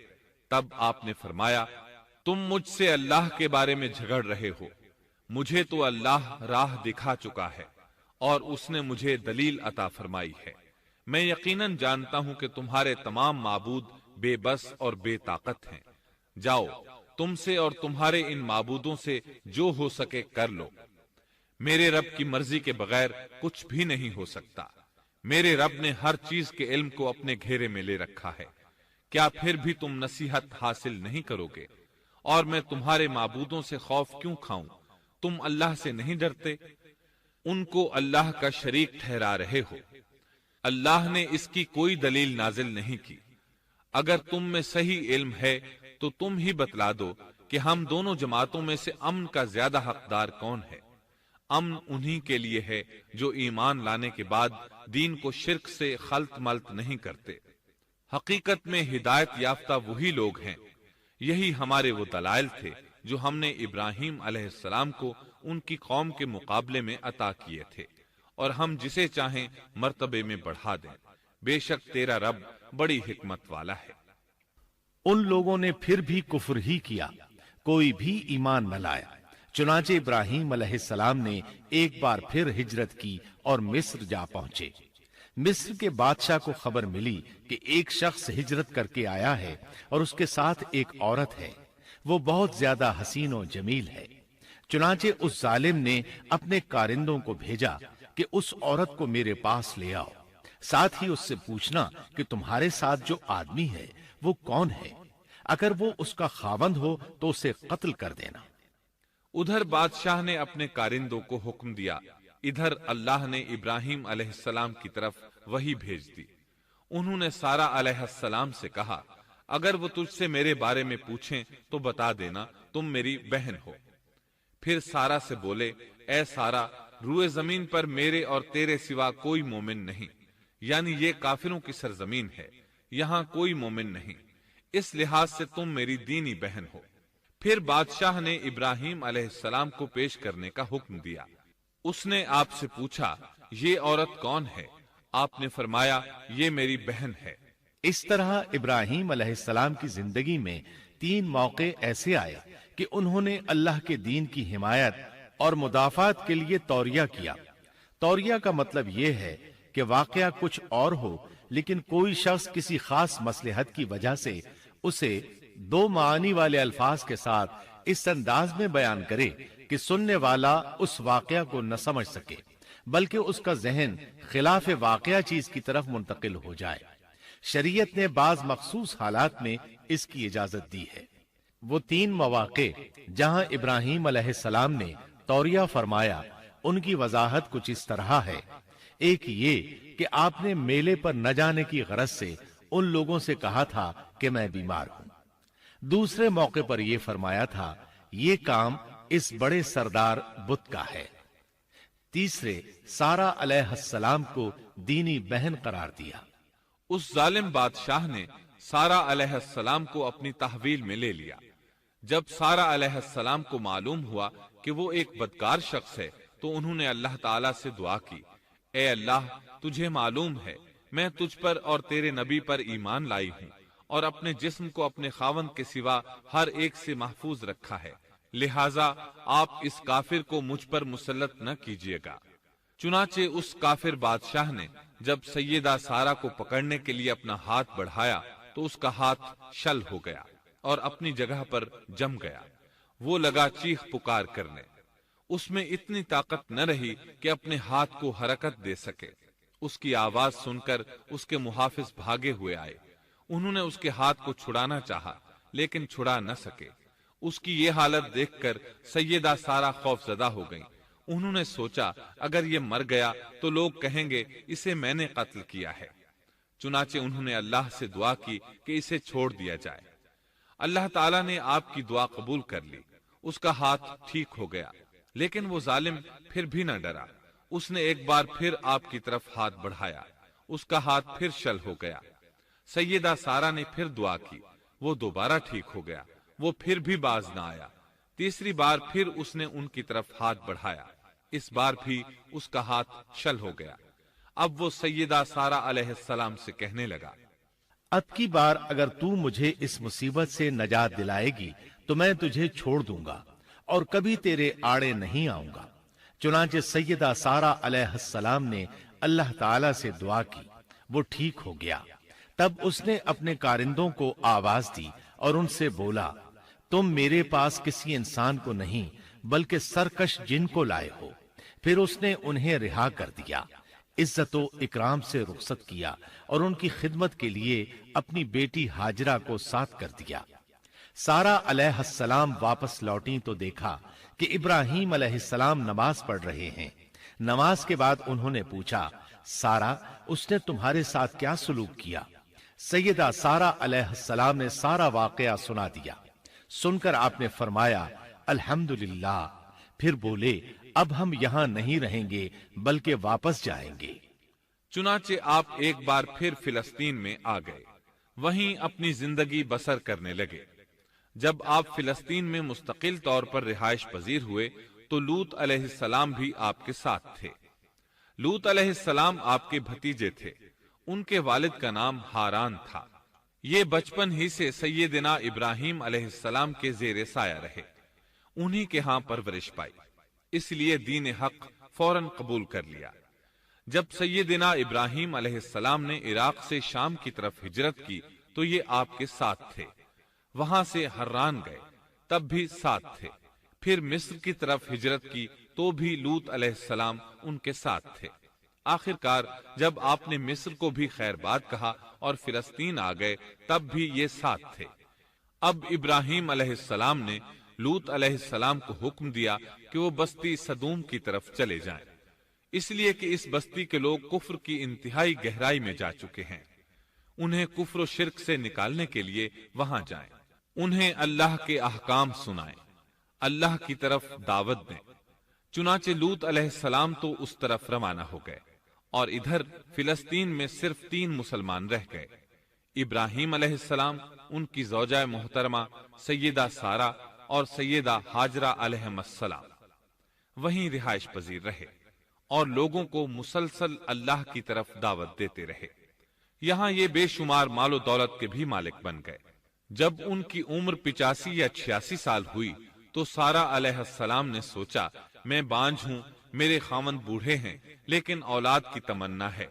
تب آپ نے فرمایا تم مجھ سے اللہ کے بارے میں جھگڑ رہے ہو، مجھے تو اللہ راہ دکھا چکا ہے اور اس نے مجھے دلیل عطا فرمائی ہے۔ میں یقیناً جانتا ہوں کہ تمہارے تمام معبود بے بس اور بے طاقت ہیں۔ جاؤ تم سے اور تمہارے ان معبودوں سے جو ہو سکے کر لو، میرے رب کی مرضی کے بغیر کچھ بھی نہیں ہو سکتا۔ میرے رب نے ہر چیز کے علم کو اپنے گھیرے میں لے رکھا ہے، کیا پھر بھی تم نصیحت حاصل نہیں کرو گے؟ اور میں تمہارے معبودوں سے خوف کیوں کھاؤں؟ تم اللہ سے نہیں ڈرتے؟ ان کو اللہ کا شریک ٹھہرا رہے ہو۔ اللہ نے اس کی کوئی دلیل نازل نہیں کی۔ اگر تم میں صحیح علم ہے تو تم ہی بتلا دو کہ ہم دونوں جماعتوں میں سے امن کا زیادہ حقدار کون ہے؟ امن انہی کے لیے ہے جو ایمان لانے کے بعد دین کو شرک سے خلط ملط نہیں کرتے۔ حقیقت میں ہدایت یافتہ وہی لوگ ہیں۔ یہی ہمارے وہ دلائل تھے جو ہم نے ابراہیم علیہ السلام کو ان کی قوم کے مقابلے میں عطا کیے تھے، اور ہم جسے چاہیں مرتبے میں بڑھا دیں۔ بے شک تیرا رب بڑی حکمت والا ہے۔ ان لوگوں نے پھر بھی کفر ہی کیا، کوئی بھی ایمان نہ لایا۔ چنانچہ ابراہیم علیہ السلام نے ایک بار پھر ہجرت کی اور مصر جا پہنچے۔ مصر کے بادشاہ کو خبر ملی کہ ایک شخص ہجرت کر کے آیا ہے اور اس کے ساتھ ایک عورت ہے، وہ بہت زیادہ حسین و جمیل ہے۔ چنانچہ اس ظالم نے اپنے کارندوں کو بھیجا کہ اس عورت کو میرے پاس لے آؤ، ساتھ ہی اس سے پوچھنا کہ تمہارے ساتھ جو آدمی ہے وہ کون ہے، اگر وہ اس کا خاوند ہو تو اسے قتل کر دینا۔ ادھر بادشاہ نے اپنے کارندوں کو حکم دیا، ادھر اللہ نے ابراہیم علیہ السلام کی طرف وحی بھیج دی۔ انہوں نے سارا علیہ السلام سے کہا اگر وہ تجھ سے میرے بارے میں پوچھیں تو بتا دینا تم میری بہن ہو۔ پھر سارا سے بولے اے سارا، روئے زمین پر میرے اور تیرے سوا کوئی مومن نہیں، یعنی یہ کافروں کی سرزمین ہے، یہاں کوئی مومن نہیں، اس لحاظ سے تم میری دینی بہن ہو۔ پھر بادشاہ نے ابراہیم علیہ السلام کو پیش کرنے کا حکم دیا۔ اس نے آپ سے پوچھا یہ عورت کون ہے؟ آپ نے فرمایا یہ میری بہن ہے۔ اس طرح ابراہیم علیہ السلام کی زندگی میں 3 موقع ایسے آئے کہ انہوں نے اللہ کے دین کی حمایت اور مدافعت کے لیے توریہ کیا۔ توریہ کا مطلب یہ ہے کہ واقعہ کچھ اور ہو لیکن کوئی شخص کسی خاص مصلحت کی وجہ سے اسے 2 معانی والے الفاظ کے ساتھ اس انداز میں بیان کرے کہ سننے والا اس واقعہ کو نہ سمجھ سکے بلکہ اس کا ذہن خلاف واقعہ چیز کی طرف منتقل ہو جائے۔ شریعت نے بعض مخصوص حالات میں اس کی اجازت دی ہے۔ وہ 3 مواقع جہاں ابراہیم علیہ السلام نے توریہ فرمایا ان کی وضاحت کچھ اس طرح ہے۔ ایک یہ کہ آپ نے میلے پر نہ جانے کی غرض سے ان لوگوں سے کہا تھا کہ میں بیمار ہوں۔ دوسرے موقع پر یہ فرمایا تھا یہ کام اس بڑے سردار بت کا ہے۔ تیسرے سارا علیہ السلام کو دینی بہن قرار دیا۔ اس ظالم بادشاہ نے سارا علیہ السلام کو اپنی تحویل میں لے لیا۔ جب سارا علیہ السلام کو معلوم ہوا کہ وہ ایک بدکار شخص ہے تو انہوں نے اللہ تعالیٰ سے دعا کی، اے اللہ تجھے معلوم ہے میں تجھ پر اور تیرے نبی پر ایمان لائی ہوں اور اپنے جسم کو اپنے خاوند کے سوا ہر ایک سے محفوظ رکھا ہے، لہذا آپ اس کافر کو مجھ پر مسلط نہ کیجیے گا۔ چنانچہ اس کافر بادشاہ نے جب سیدہ سارہ کو پکڑنے کے لیے اپنا ہاتھ بڑھایا تو اس کا ہاتھ شل ہو گیا اور اپنی جگہ پر جم گیا۔ وہ لگا چیخ پکار کرنے، اس میں اتنی طاقت نہ رہی کہ اپنے ہاتھ کو حرکت دے سکے۔ اس کی آواز سن کر اس کے محافظ بھاگے ہوئے آئے، انہوں نے اس کے ہاتھ کو چھڑانا چاہا لیکن چھڑا نہ سکے۔ اس کی یہ حالت دیکھ کر سیدہ سارہ خوف زدہ ہو گئیں۔ انہوں نے سوچا اگر یہ مر گیا تو لوگ کہیں گے اسے میں نے قتل کیا ہے، چنانچہ انہوں نے اللہ سے دعا کی کہ اسے چھوڑ دیا جائے۔ اللہ تعالیٰ نے آپ کی دعا قبول کر لی، اس کا ہاتھ ٹھیک ہو گیا، لیکن وہ ظالم پھر بھی نہ ڈرا۔ اس نے ایک بار پھر آپ کی طرف ہاتھ بڑھایا، اس کا ہاتھ پھر شل ہو گیا۔ سیدہ سارہ نے پھر دعا کی، وہ دوبارہ ٹھیک ہو گیا، وہ پھر بھی باز نہ آیا۔ تیسری بار پھر اس نے ان کی طرف ہاتھ بڑھایا، اس بار بھی اس کا ہاتھ شل ہو گیا۔ اب وہ سیدہ سارہ علیہ السلام سے کہنے لگا، اب کی بار اگر تو مجھے اس مصیبت سے نجات دلائے گی تو میں تجھے چھوڑ دوں گا اور کبھی تیرے آڑے نہیں آؤں گا۔ چنانچہ سیدہ سارہ علیہ السلام نے اللہ تعالی سے دعا کی، وہ ٹھیک ہو گیا۔ تب اس نے اپنے کارندوں کو آواز دی اور ان سے بولا، تم میرے پاس کسی انسان کو نہیں بلکہ سرکش جن کو لائے ہو۔ پھر اس نے انہیں رہا کر دیا، عزت و اکرام سے رخصت کیا اور ان کی خدمت کے لیے اپنی بیٹی ہاجرہ کو ساتھ کر دیا۔ سارہ علیہ السلام واپس لوٹیں تو دیکھا کہ ابراہیم علیہ السلام نماز پڑھ رہے ہیں۔ نماز کے بعد انہوں نے پوچھا، سارہ، اس نے تمہارے ساتھ کیا سلوک کیا؟ سیدہ سارہ علیہ السلام نے سارا واقعہ سنا دیا۔ سن کر آپ نے فرمایا، الحمدللہ۔ پھر بولے، اب ہم یہاں نہیں رہیں گے بلکہ واپس جائیں گے۔ چنانچہ آپ ایک بار پھر فلسطین میں آ گئے، وہیں اپنی زندگی بسر کرنے لگے۔ جب آپ فلسطین میں مستقل طور پر رہائش پذیر ہوئے تو لوط علیہ السلام بھی آپ کے ساتھ تھے۔ لوط علیہ السلام آپ کے بھتیجے تھے، ان کے والد کا نام ہاران تھا۔ یہ بچپن ہی سے سیدنا ابراہیم علیہ السلام کے زیر سایہ رہے، انہی کے ہاں پرورش پائی، اس لیے دین حق فوراً قبول کر لیا۔ جب سیدنا ابراہیم علیہ السلام نے عراق سے شام کی طرف ہجرت کی تو یہ آپ کے ساتھ تھے، وہاں سے حران گئے، تب بھی ساتھ تھے۔ پھر مصر کی طرف ہجرت کی تو بھی لوط علیہ السلام ان کے ساتھ تھے۔ آخرکار جب آپ نے مصر کو بھی خیر بات کہا اور فلسطین آ گئے تب بھی یہ ساتھ تھے۔ اب ابراہیم علیہ السلام نے لوط علیہ السلام کو حکم دیا کہ وہ بستی سدوم کی طرف چلے جائیں، اس لیے کہ اس بستی کے لوگ کفر کی انتہائی گہرائی میں جا چکے ہیں، انہیں کفر و شرک سے نکالنے کے لیے وہاں جائیں، انہیں اللہ کے احکام سنائیں، اللہ کی طرف دعوت دیں۔ چنانچہ لوط علیہ السلام تو اس طرف روانہ ہو گئے اور ادھر فلسطین میں صرف 3 مسلمان رہ گئے، ابراہیم علیہ السلام، ان کی زوجہ محترمہ سیدہ سارہ اور سیدہ ہاجرہ علیہم السلام وہیں رہائش پذیر رہے اور لوگوں کو مسلسل اللہ کی طرف دعوت دیتے رہے۔ یہاں یہ بے شمار مال و دولت کے بھی مالک بن گئے۔ جب ان کی عمر 85 یا 86 سال ہوئی تو سارہ علیہ السلام نے سوچا، میں بانجھ ہوں، میرے خاوند بوڑھے ہیں لیکن اولاد کی تمنا ہے،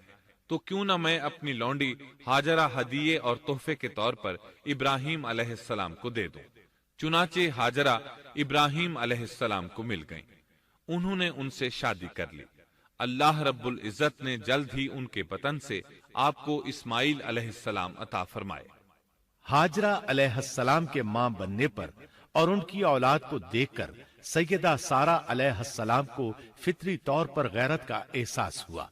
تو کیوں نہ میں اپنی لونڈی ہاجرہ ہدیے اور تحفے کے طور پر ابراہیم علیہ السلام کو دے دوں۔ چنانچہ ہاجرہ ابراہیم علیہ السلام کو مل گئیں، انہوں نے ان سے شادی کر لی۔ اللہ رب العزت نے جلد ہی ان کے وطن سے آپ کو اسماعیل علیہ السلام عطا فرمائے۔ ہاجرہ علیہ السلام کے ماں بننے پر اور ان کی اولاد کو دیکھ کر سیدہ سارہ علیہ السلام کو فطری طور پر غیرت کا احساس ہوا۔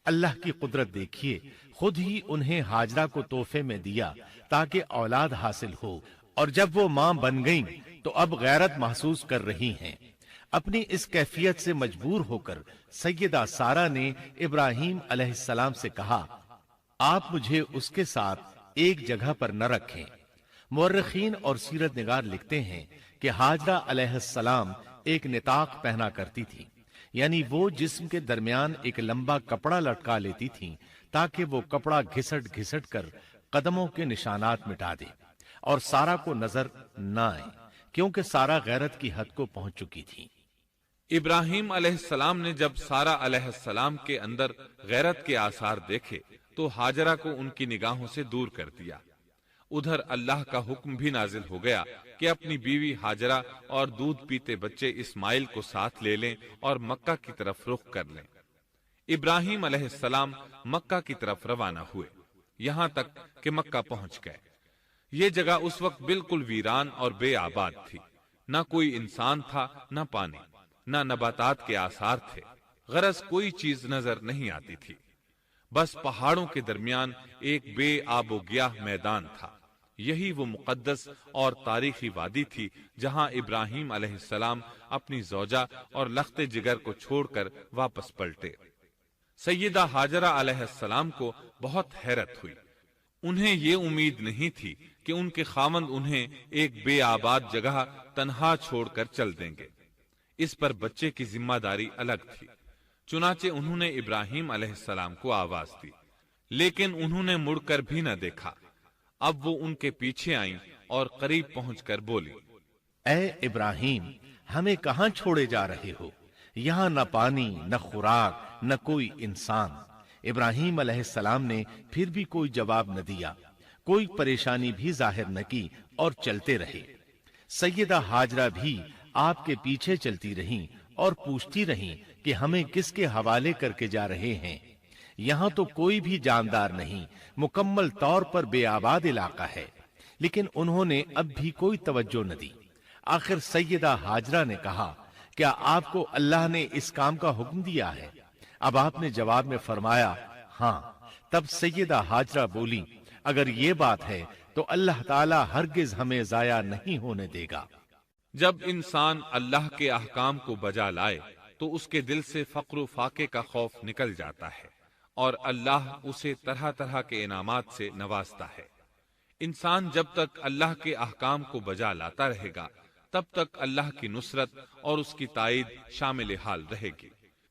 اللہ کی قدرت دیکھیے، خود ہی انہیں ہاجرہ کو تحفے میں دیا تاکہ اولاد حاصل ہو، اور جب وہ ماں بن گئیں تو اب غیرت محسوس کر رہی ہیں۔ اپنی اس کیفیت سے مجبور ہو کر سیدہ سارہ نے ابراہیم علیہ السلام سے کہا، آپ مجھے اس کے ساتھ ایک جگہ پر نہ رکھیں۔ مورخین اور سیرت نگار لکھتے ہیں کہ ہاجرہ علیہ السلام ایک نطاق پہنا کرتی تھی، یعنی وہ جسم کے درمیان ایک لمبا کپڑا لٹکا لیتی تھیں تاکہ وہ کپڑا گھسٹ گھسٹ کر قدموں کے نشانات مٹا دے اور سارا کو نظر نہ آئے، کیونکہ سارا غیرت کی حد کو پہنچ چکی تھی۔ ابراہیم علیہ السلام نے جب سارا علیہ السلام کے اندر غیرت کے آثار دیکھے تو ہاجرہ کو ان کی نگاہوں سے دور کر دیا۔ ادھر اللہ کا حکم بھی نازل ہو گیا کہ اپنی بیوی ہاجرہ اور دودھ پیتے بچے اسماعیل کو ساتھ لے لیں اور مکہ کی طرف رخ کر لیں۔ ابراہیم علیہ السلام مکہ کی طرف روانہ ہوئے، یہاں تک کہ مکہ پہنچ گئے۔ یہ جگہ اس وقت بالکل ویران اور بے آباد تھی، نہ کوئی انسان تھا، نہ پانی، نہ نباتات کے آثار تھے، غرض کوئی چیز نظر نہیں آتی تھی، بس پہاڑوں کے درمیان ایک بے آب و گیاہ میدان تھا۔ یہی وہ مقدس اور تاریخی وادی تھی جہاں ابراہیم علیہ السلام اپنی زوجہ اور لخت جگر کو چھوڑ کر واپس پلٹے۔ سیدہ ہاجرہ علیہ السلام کو بہت حیرت ہوئی، انہیں یہ امید نہیں تھی کہ ان کے خاوند انہیں ایک بے آباد جگہ تنہا چھوڑ کر چل دیں گے، اس پر بچے کی ذمہ داری الگ تھی۔ چنانچہ انہوں نے ابراہیم علیہ السلام کو آواز دی، لیکن انہوں نے مڑ کر بھی نہ دیکھا۔ اب وہ ان کے پیچھے آئیں اور قریب پہنچ کر بولی، اے ابراہیم، ہمیں کہاں چھوڑے جا رہے ہو؟ یہاں نہ پانی، نہ خوراک، نہ کوئی انسان۔ ابراہیم علیہ السلام نے پھر بھی کوئی جواب نہ دیا، کوئی پریشانی بھی ظاہر نہ کی اور چلتے رہے۔ سیدہ ہاجرہ بھی آپ کے پیچھے چلتی رہیں اور پوچھتی رہیں کہ ہمیں کس کے حوالے کر کے جا رہے ہیں؟ یہاں تو کوئی بھی جاندار نہیں، مکمل طور پر بے آباد علاقہ ہے۔ لیکن انہوں نے اب بھی کوئی توجہ نہ دی۔ آخر سیدہ ہاجرہ نے کہا، کیا آپ کو اللہ نے اس کام کا حکم دیا ہے؟ اب آپ نے جواب میں فرمایا، ہاں۔ تب سیدہ ہاجرہ بولی، اگر یہ بات ہے تو اللہ تعالی ہرگز ہمیں ضائع نہیں ہونے دے گا۔ جب انسان اللہ کے احکام کو بجا لائے تو اس کے دل سے فقر و فاقے کا خوف نکل جاتا ہے اور اللہ اسے طرح طرح کے انعامات سے نوازتا ہے۔ انسان جب تک اللہ کے احکام کو بجا لاتا رہے گا تب تک اللہ کی نصرت اور اس کی تائید شامل حال رہے گی۔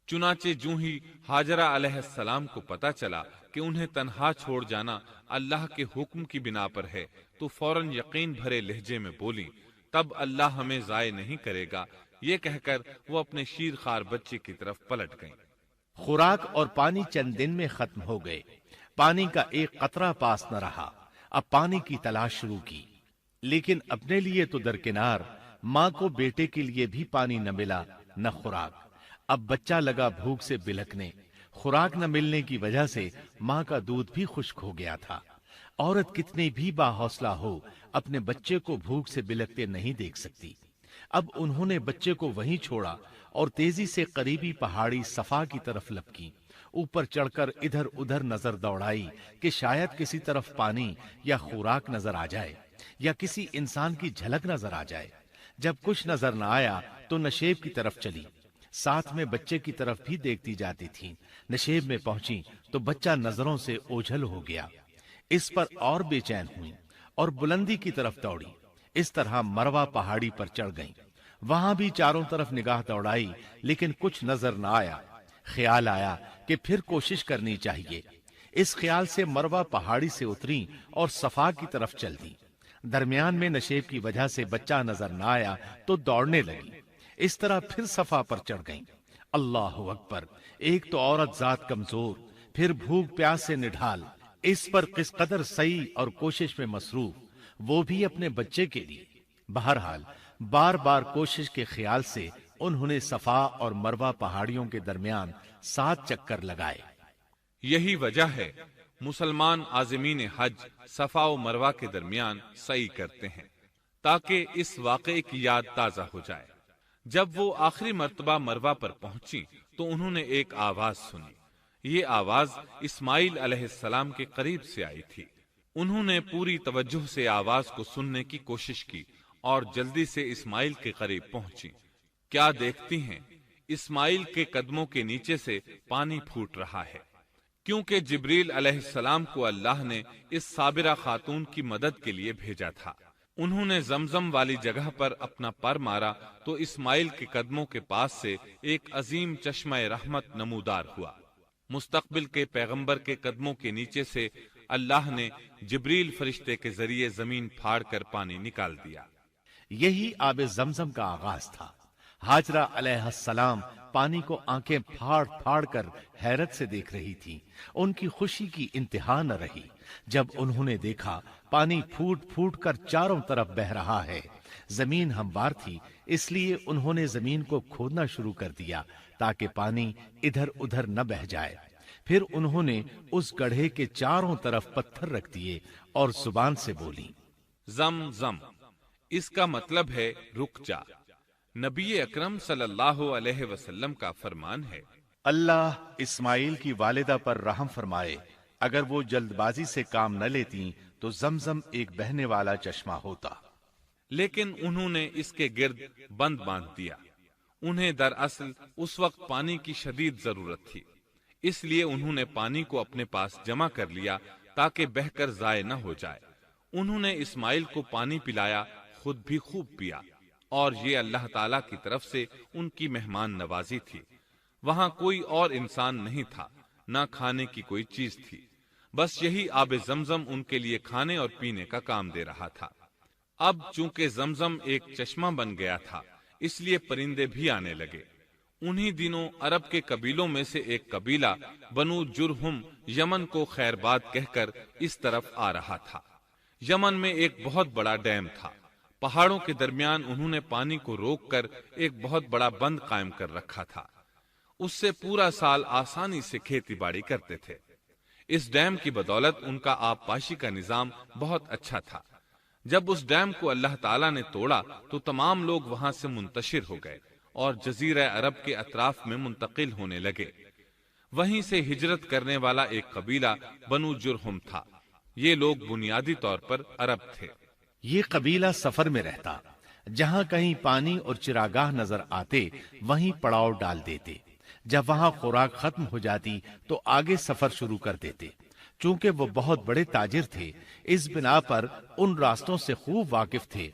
چنانچہ جوں ہی ہاجرہ علیہ السلام کو پتا چلا کہ انہیں تنہا چھوڑ جانا اللہ کے حکم کی بنا پر ہے تو فوراً یقین بھرے لہجے میں بولی، تب اللہ ہمیں ضائع نہیں کرے گا۔ یہ کہہ کر وہ اپنے شیر خوار بچے کی طرف پلٹ گئیں۔ خوراک اور پانی چند دن میں ختم ہو گئے، پانی کا ایک قطرہ پاس نہ رہا۔ اب پانی کی تلاش شروع کی، لیکن اپنے لیے تو درکنار، ماں کو بیٹے کے لیے بھی پانی نہ ملا نہ خوراک۔ اب بچہ لگا بھوک سے بلکنے، خوراک نہ ملنے کی وجہ سے ماں کا دودھ بھی خشک ہو گیا تھا۔ عورت کتنی بھی باحوصلہ ہو اپنے بچے کو بھوک سے بلکتے نہیں دیکھ سکتی۔ اب انہوں نے بچے کو وہیں چھوڑا اور تیزی سے قریبی پہاڑی صفا کی طرف لپکی۔ اوپر چڑھ کر ادھر ادھر نظر دوڑائی کہ شاید کسی طرف پانی یا خوراک نظر آ جائے یا کسی انسان کی جھلک نظر آ جائے۔ جب کچھ نظر نہ آیا تو نشیب کی طرف چلی، ساتھ میں بچے کی طرف بھی دیکھتی جاتی تھی۔ نشیب میں پہنچی تو بچہ نظروں سے اوجھل ہو گیا۔ اس پر اور بے چین ہوئی اور بلندی کی طرف دوڑی۔ اس طرح مروہ پہاڑی پر چڑھ گئیں۔ وہاں بھی چاروں طرف نگاہ دوڑائی لیکن کچھ نظر نہ آیا۔ خیال آیا کہ پھر کوشش کرنی چاہیے۔ اس خیال سے مروہ پہاڑی سے اتری اور صفا کی طرف چل دی۔ درمیان میں نشیب کی وجہ سے بچہ نظر نہ آیا تو دوڑنے لگی۔ اس طرح پھر صفا پر چڑھ گئیں۔ اللہ اکبر! ایک تو عورت ذات کمزور، پھر بھوک پیاس سے نڈھال، اس پر کس قدر سعی اور کوشش میں مصروف، وہ بھی اپنے بچے کے لیے۔ بہرحال بار بار کوشش کے خیال سے انہوں نے صفا اور مروہ پہاڑیوں کے درمیان 7 چکر لگائے۔ یہی وجہ ہے مسلمان عازمین حج صفا و مروہ کے درمیان سعی کرتے ہیں تاکہ اس واقعے کی یاد تازہ ہو جائے۔ جب وہ آخری مرتبہ مروہ پر پہنچی تو انہوں نے ایک آواز سنی۔ یہ آواز اسماعیل علیہ السلام کے قریب سے آئی تھی۔ انہوں نے پوری توجہ سے آواز کو سننے کی کوشش کی اور جلدی سے اسماعیل کے قریب پہنچی۔ کیا دیکھتی ہیں، اسماعیل کے قدموں کے نیچے سے پانی پھوٹ رہا ہے، کیونکہ جبریل علیہ السلام کو اللہ نے اس صابرہ خاتون کی مدد کے لیے بھیجا تھا۔ انہوں نے زمزم والی جگہ پر اپنا پر مارا تو اسماعیل کے قدموں کے پاس سے ایک عظیم چشمہ رحمت نمودار ہوا۔ مستقبل کے پیغمبر کے قدموں کے نیچے سے اللہ نے جبریل فرشتے کے ذریعے زمین پھاڑ کر پانی نکال دیا۔ یہی آب زمزم کا آغاز تھا۔ ہاجرہ علیہ السلام پانی کو آنکھیں پھاڑ پھاڑ کر حیرت سے دیکھ رہی تھی۔ ان کی خوشی کی انتہا نہ رہی جب انہوں نے دیکھا پانی پھوٹ پھوٹ کر چاروں طرف بہ رہا ہے۔ زمین ہموار تھی، اس لیے انہوں نے زمین کو کھودنا شروع کر دیا تاکہ پانی ادھر ادھر نہ بہ جائے۔ پھر انہوں نے اس گڑھے کے چاروں طرف پتھر رکھ دیے اور زبان سے بولی، زم زم، اس کا مطلب ہے رک جا۔ نبی اکرم صلی اللہ علیہ وسلم کا فرمان ہے، اللہ اسماعیل کی والدہ پر رحم فرمائے، اگر وہ جلد بازی سے کام نہ لیتی تو زمزم ایک بہنے والا چشمہ ہوتا۔ لیکن انہوں نے اس کے گرد بند باندھ دیا۔ انہیں دراصل اس وقت پانی کی شدید ضرورت تھی، اس لیے انہوں نے پانی کو اپنے پاس جمع کر لیا تاکہ بہہ کر ضائع نہ ہو جائے۔ انہوں نے اسماعیل کو پانی پلایا، خود بھی خوب پیا، اور یہ اللہ تعالی کی طرف سے ان کی مہمان نوازی تھی۔ وہاں کوئی اور انسان نہیں تھا، نہ کھانے کی کوئی چیز تھی، بس یہی آب زمزم ان کے لیے کھانے اور پینے کا کام دے رہا تھا۔ اب چونکہ زمزم ایک چشمہ بن گیا تھا، اس لیے پرندے بھی آنے لگے۔ انہی دنوں عرب کے قبیلوں میں سے ایک قبیلہ بنو جرہم یمن کو خیر باد کہہ کر اس طرف آ رہا تھا۔ یمن میں ایک بہت بڑا ڈیم تھا۔ پہاڑوں کے درمیان انہوں نے پانی کو روک کر ایک بہت بڑا بند قائم کر رکھا تھا۔ اس سے پورا سال آسانی سے کھیتی باڑی کرتے تھے۔ اس ڈیم کی بدولت ان کا آب پاشی کا نظام بہت اچھا تھا۔ جب اس ڈیم کو اللہ تعالیٰ نے توڑا تو تمام لوگ وہاں سے منتشر ہو گئے اور جزیرہ عرب کے اطراف میں منتقل ہونے لگے۔ وہیں سے ہجرت کرنے والا ایک قبیلہ بنو جرہم تھا۔ یہ لوگ بنیادی طور پر عرب تھے۔ یہ قبیلہ سفر میں رہتا، جہاں کہیں پانی اور چراگاہ نظر آتے وہیں پڑاؤ ڈال دیتے۔ جب وہاں خوراک ختم ہو جاتی تو آگے سفر شروع کر دیتے۔ چونکہ وہ بہت بڑے تاجر تھے، اس بنا پر ان راستوں سے خوب واقف تھے۔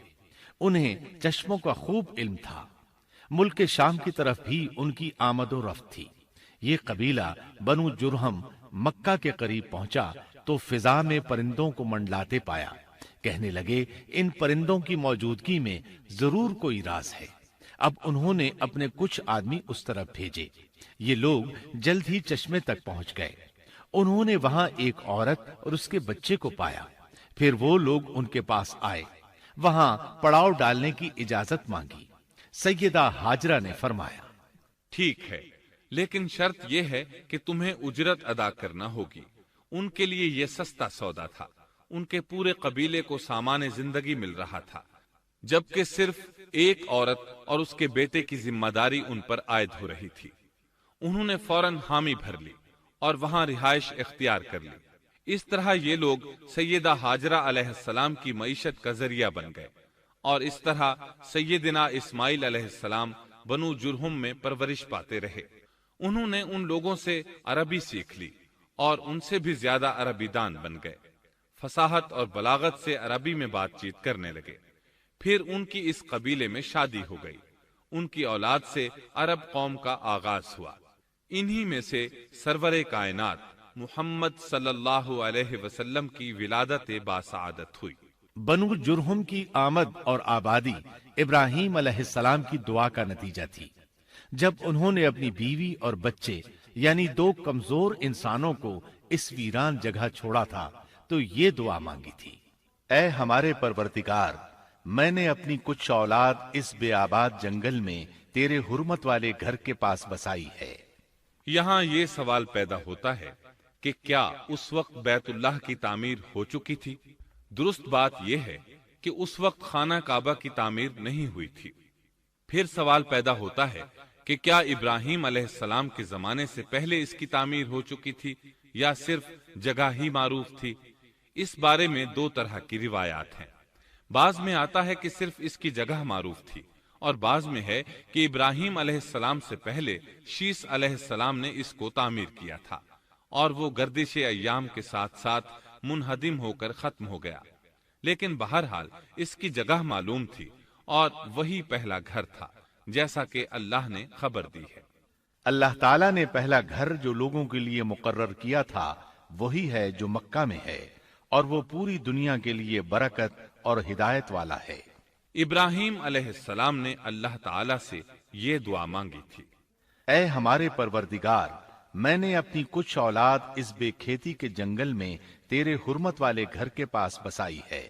انہیں چشموں کا خوب علم تھا۔ ملک شام کی طرف بھی ان کی آمد و رفت تھی۔ یہ قبیلہ بنو جرہم مکہ کے قریب پہنچا تو فضا میں پرندوں کو منڈلاتے پایا۔ کہنے لگے، ان پرندوں کی موجودگی میں ضرور کوئی راز ہے۔ اب انہوں نے اپنے کچھ آدمی اس طرف بھیجے۔ یہ لوگ جلد ہی چشمے تک پہنچ گئے۔ انہوں نے وہاں ایک عورت اور اس کے بچے کو پایا۔ پھر وہ لوگ ان کے پاس آئے، وہاں پڑاؤ ڈالنے کی اجازت مانگی۔ سیدہ ہاجرہ نے فرمایا، ٹھیک ہے، لیکن شرط یہ ہے کہ تمہیں اجرت ادا کرنا ہوگی۔ ان کے لیے یہ سستا سودا تھا۔ ان کے پورے قبیلے کو سامان زندگی مل رہا تھا، جبکہ صرف ایک عورت اور اس کے بیٹے کی ذمہ داری ان پر عائد ہو رہی تھی۔ انہوں نے فوراً حامی بھر لی اور وہاں رہائش اختیار کر لی۔ اس طرح یہ لوگ سیدہ ہاجرہ علیہ السلام کی معیشت کا ذریعہ بن گئے، اور اس طرح سیدنا اسماعیل علیہ السلام بنو جرہم میں پرورش پاتے رہے۔ انہوں نے ان لوگوں سے عربی سیکھ لی اور ان سے بھی زیادہ عربی دان بن گئے۔ فصاحت اور بلاغت سے عربی میں بات چیت کرنے لگے۔ پھر ان کی اس قبیلے میں شادی ہو گئی۔ ان کی اولاد سے عرب قوم کا آغاز ہوا۔ انہی میں سے سرور کائنات محمد صلی اللہ علیہ وسلم کی ولادت باسعادت ہوئی۔ بنو جرہم کی آمد اور آبادی ابراہیم علیہ السلام کی دعا کا نتیجہ تھی۔ جب انہوں نے اپنی بیوی اور بچے یعنی دو کمزور انسانوں کو اس ویران جگہ چھوڑا تھا تو یہ دعا مانگی تھی، اے ہمارے پروردگار، میں نے اپنی کچھ اولاد اس بے آباد جنگل میں تیرے حرمت والے گھر کے پاس بسائی ہے۔ یہاں یہ سوال پیدا ہوتا ہے کہ کیا اس وقت بیت اللہ کی تعمیر ہو چکی تھی؟ درست بات یہ ہے کہ اس وقت خانہ کعبہ کی تعمیر نہیں ہوئی تھی۔ پھر سوال پیدا ہوتا ہے کہ کیا ابراہیم علیہ السلام کے زمانے سے پہلے اس کی تعمیر ہو چکی تھی یا صرف جگہ ہی معروف تھی؟ اس بارے میں دو طرح کی روایات ہیں۔ بعض میں آتا ہے کہ صرف اس کی جگہ معروف تھی، اور بعض میں ہے کہ ابراہیم علیہ السلام سے پہلے شیس علیہ السلام نے اس کو تعمیر کیا تھا، اور وہ گردش ایام کے ساتھ ساتھ منہدم ہو کر ختم ہو گیا۔ لیکن بہرحال اس کی جگہ معلوم تھی اور وہی پہلا گھر تھا، جیسا کہ اللہ نے خبر دی ہے۔ اللہ تعالیٰ نے پہلا گھر جو لوگوں کے لیے مقرر کیا تھا وہی ہے جو مکہ میں ہے، اور وہ پوری دنیا کے لیے برکت اور ہدایت والا ہے۔ ابراہیم علیہ السلام نے اللہ تعالیٰ سے یہ دعا مانگی تھی، اے ہمارے پروردگار، میں نے اپنی کچھ اولاد اس بے کھیتی کے جنگل میں تیرے حرمت والے گھر کے پاس بسائی ہے۔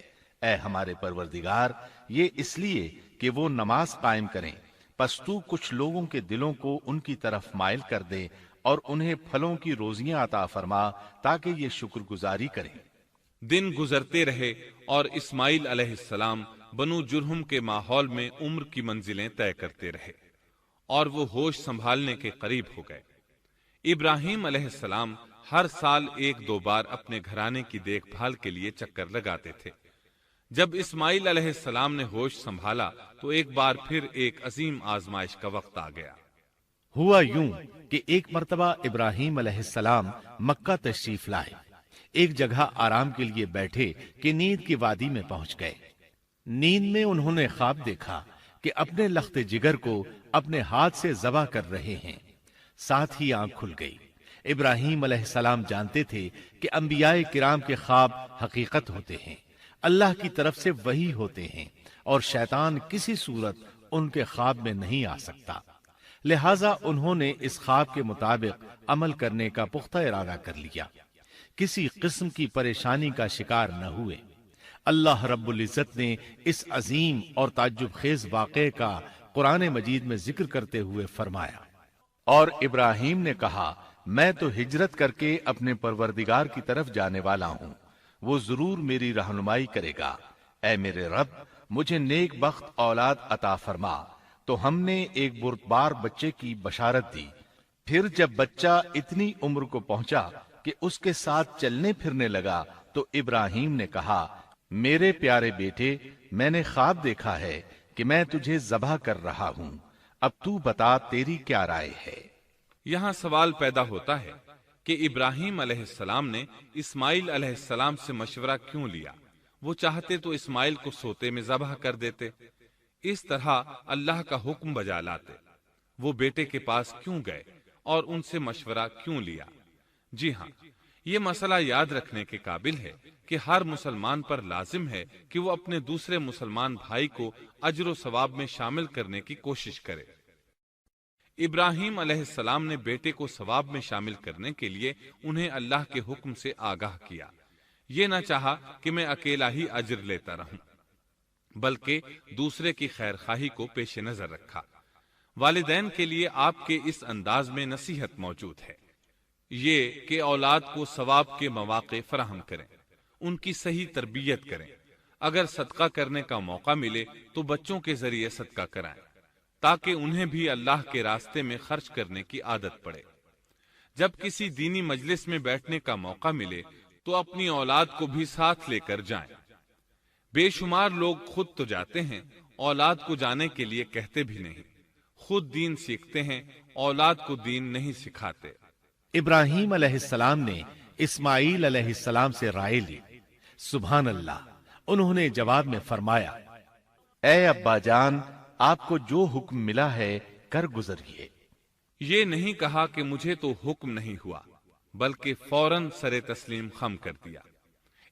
اے ہمارے پروردگار، یہ اس لیے کہ وہ نماز قائم کریں، پس تو کچھ لوگوں کے دلوں کو ان کی طرف مائل کر دے اور انہیں پھلوں کی روزیاں عطا فرما تاکہ یہ شکر گزاری کریں۔ دن گزرتے رہے اور اسماعیل علیہ السلام بنو جرہم کے ماحول میں عمر کی منزلیں طے کرتے رہے اور وہ ہوش سنبھالنے کے قریب ہو گئے۔ ابراہیم علیہ السلام ہر سال 1-2 بار اپنے گھرانے کی دیکھ بھال کے لیے چکر لگاتے تھے۔ جب اسماعیل علیہ السلام نے ہوش سنبھالا تو ایک بار پھر ایک عظیم آزمائش کا وقت آ گیا۔ ہوا یوں کہ ایک مرتبہ ابراہیم علیہ السلام مکہ تشریف لائے، ایک جگہ آرام کے لیے بیٹھے کہ نیند کی وادی میں پہنچ گئے۔ نیند میں انہوں نے خواب دیکھا کہ اپنے لخت جگر کو اپنے ہاتھ سے ذبح کر رہے ہیں، ساتھ ہی آنکھ کھل گئی۔ ابراہیم علیہ السلام جانتے تھے کہ انبیاء کرام کے خواب حقیقت ہوتے ہیں، اللہ کی طرف سے وحی ہوتے ہیں، اور شیطان کسی صورت ان کے خواب میں نہیں آ سکتا، لہذا انہوں نے اس خواب کے مطابق عمل کرنے کا پختہ ارادہ کر لیا، کسی قسم کی پریشانی کا شکار نہ ہوئے۔ اللہ رب العزت نے اس عظیم اور تعجب خیز واقعے کا قرآن مجید میں ذکر کرتے ہوئے فرمایا، اور ابراہیم نے کہا، میں تو ہجرت کر کے اپنے پروردگار کی طرف جانے والا ہوں، وہ ضرور میری رہنمائی کرے گا۔ اے میرے رب، مجھے نیک بخت اولاد عطا فرما۔ تو ہم نے ایک بردبار بچے کی بشارت دی۔ پھر جب بچہ اتنی عمر کو پہنچا کہ اس کے ساتھ چلنے پھرنے لگا تو ابراہیم نے کہا، میرے پیارے بیٹے، میں نے خواب دیکھا ہے کہ میں تجھے ذبح کر رہا ہوں، اب تو بتا تیری کیا رائے ہے؟ یہاں سوال پیدا ہوتا ہے کہ ابراہیم علیہ السلام نے اسماعیل علیہ السلام سے مشورہ کیوں لیا؟ وہ چاہتے تو اسماعیل کو سوتے میں ذبح کر دیتے، اس طرح اللہ کا حکم بجا لاتے۔ وہ بیٹے کے پاس کیوں گئے اور ان سے مشورہ کیوں لیا؟ جی ہاں، یہ مسئلہ یاد رکھنے کے قابل ہے کہ ہر مسلمان پر لازم ہے کہ وہ اپنے دوسرے مسلمان بھائی کو اجر و ثواب میں شامل کرنے کی کوشش کرے۔ ابراہیم علیہ السلام نے بیٹے کو ثواب میں شامل کرنے کے لیے انہیں اللہ کے حکم سے آگاہ کیا۔ یہ نہ چاہا کہ میں اکیلا ہی اجر لیتا رہوں، بلکہ دوسرے کی خیر خواہی کو پیش نظر رکھا۔ والدین کے لیے آپ کے اس انداز میں نصیحت موجود ہے، یہ کہ اولاد کو ثواب کے مواقع فراہم کریں، ان کی صحیح تربیت کریں۔ اگر صدقہ کرنے کا موقع ملے تو بچوں کے ذریعے صدقہ کرائیں، تاکہ انہیں بھی اللہ کے راستے میں خرچ کرنے کی عادت پڑے۔ جب کسی دینی مجلس میں بیٹھنے کا موقع ملے تو اپنی اولاد کو بھی ساتھ لے کر جائیں۔ بے شمار لوگ خود تو جاتے ہیں، اولاد کو جانے کے لیے کہتے بھی نہیں، خود دین سیکھتے ہیں، اولاد کو دین نہیں سکھاتے۔ ابراہیم علیہ السلام نے اسماعیل علیہ السلام سے رائے لی۔ سبحان اللہ، انہوں نے جواب میں فرمایا، اے ابا جان، آپ کو جو حکم ملا ہے کر گزریے۔ یہ نہیں کہا کہ مجھے تو حکم نہیں ہوا، بلکہ فوراً سر تسلیم خم کر دیا،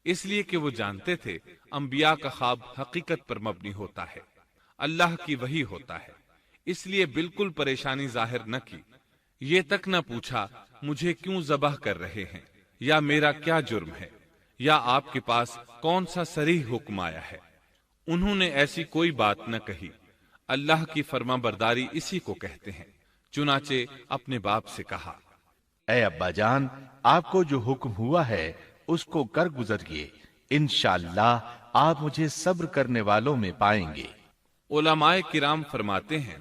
اس لیے کہ وہ جانتے تھے انبیاء کا خواب حقیقت پر مبنی ہوتا ہے، اللہ کی وحی ہوتا ہے، اس لیے بالکل پریشانی ظاہر نہ کی۔ یہ تک نہ پوچھا مجھے کیوں ذبح کر رہے ہیں، یا میرا کیا جرم ہے، یا آپ کے پاس کون سا صریح حکم آیا ہے۔ انہوں نے ایسی کوئی بات نہ کہی۔ اللہ کی فرما برداری اسی کو کہتے ہیں۔ چنانچہ اپنے باپ سے کہا، اے ابا جان، آپ کو جو حکم ہوا ہے اس کو کر گزریے، انشاءاللہ آپ مجھے صبر کرنے والوں میں پائیں گے۔ علماء کرام فرماتے ہیں